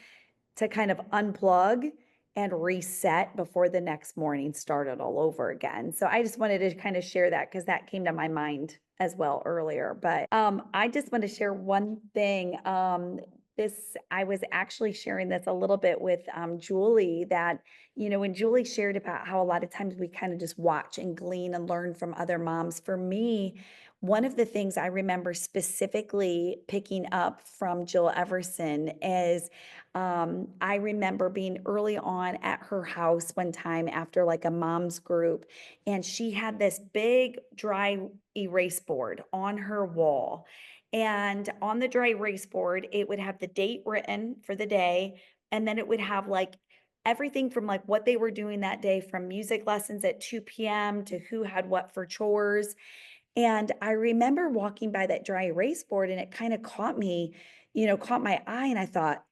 to kind of unplug and reset before the next morning started all over again. So I just wanted to kind of share that because that came to my mind as well earlier. But I just want to share one thing. I was actually sharing this a little bit with Julie that, you know, when Julie shared about how a lot of times we kind of just watch and glean and learn from other moms. For me, one of the things I remember specifically picking up from Jill Everson is I remember being early on at her house one time after like a mom's group, and she had this big dry erase board on her wall. And on the dry erase board, it would have the date written for the day, and then it would have like everything from like what they were doing that day, from music lessons at 2 p.m. to who had what for chores. And I remember walking by that dry erase board and it kind of caught me, caught my eye. And I thought,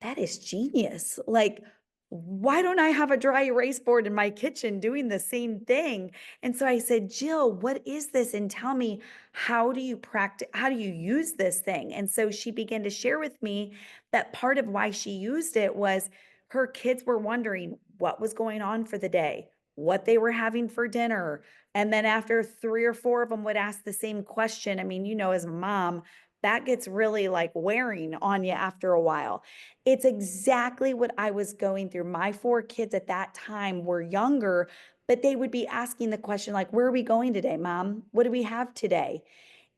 that is genius. Like, why don't I have a dry erase board in my kitchen doing the same thing? And so I said, Jill, what is this? And tell me, how do you practice? How do you use this thing? And so she began to share with me that part of why she used it was her kids were wondering what was going on for the day, what they were having for dinner. And then after 3 or 4 of them would ask the same question, I mean, as a mom, that gets really like wearing on you after a while. It's exactly what I was going through. My 4 kids at that time were younger, but they would be asking the question like, where are we going today, Mom? What do we have today?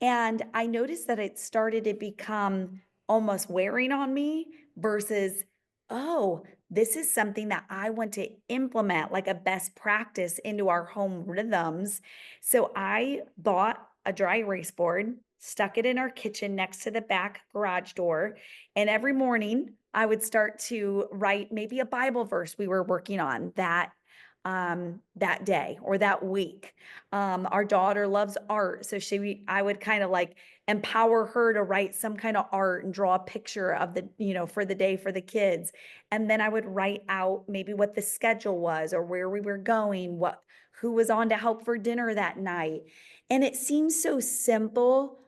And I noticed that it started to become almost wearing on me versus, oh, this is something that I want to implement like a best practice into our home rhythms. So I bought a dry erase board, stuck it in our kitchen next to the back garage door. And every morning I would start to write maybe a Bible verse we were working on that day or that week. Our daughter loves art. So I would kind of like empower her to write some kind of art and draw a picture of for the day for the kids. And then I would write out maybe what the schedule was or where we were going, who was on to help for dinner that night. And it seems so simple,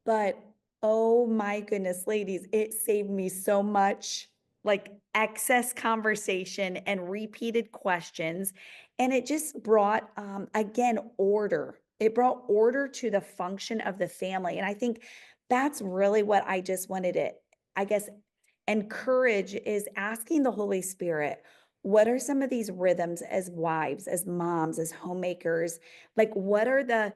but oh my goodness, ladies, it saved me so much like excess conversation and repeated questions. And it just brought, again, order. It brought order to the function of the family. And I think that's really what I just wanted to, I guess, encourage is asking the Holy Spirit, what are some of these rhythms as wives, as moms, as homemakers? Like, what are the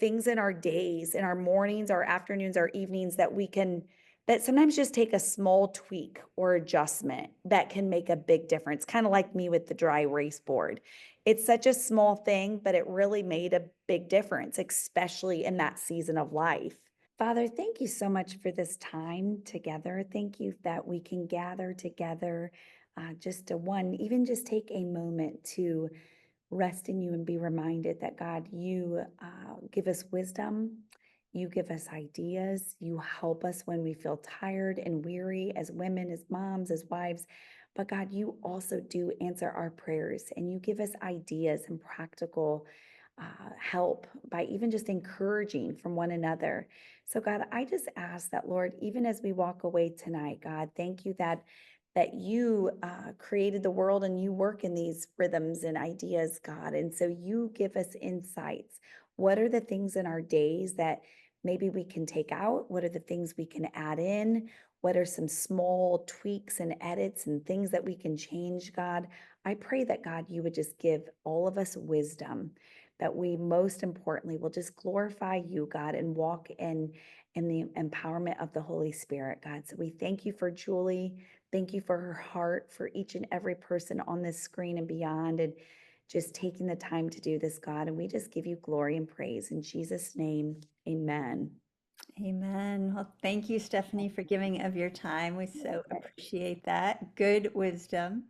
things in our days, in our mornings, our afternoons, our evenings that sometimes just take a small tweak or adjustment that can make a big difference. Kind of like me with the dry erase board. It's such a small thing, but it really made a big difference, especially in that season of life. Father, thank you so much for this time together. Thank you that we can gather together, even just take a moment to rest in you and be reminded that God, you give us wisdom, you give us ideas, you help us when we feel tired and weary as women, as moms, as wives. But God, you also do answer our prayers and you give us ideas and practical help by even just encouraging from one another. So God, I just ask that, Lord, even as we walk away tonight, God, thank you that you created the world and you work in these rhythms and ideas, God. And so you give us insights. What are the things in our days that maybe we can take out? What are the things we can add in? What are some small tweaks and edits and things that we can change, God? I pray that, God, you would just give all of us wisdom, that we most importantly will just glorify you, God, and walk in the empowerment of the Holy Spirit, God. So we thank you for Julie. Thank you for her heart, for each and every person on this screen and beyond, and just taking the time to do this, God. And we just give you glory and praise in Jesus' name. Amen. Amen. Well, thank you, Stephanie, for giving of your time. We so appreciate that. Good wisdom.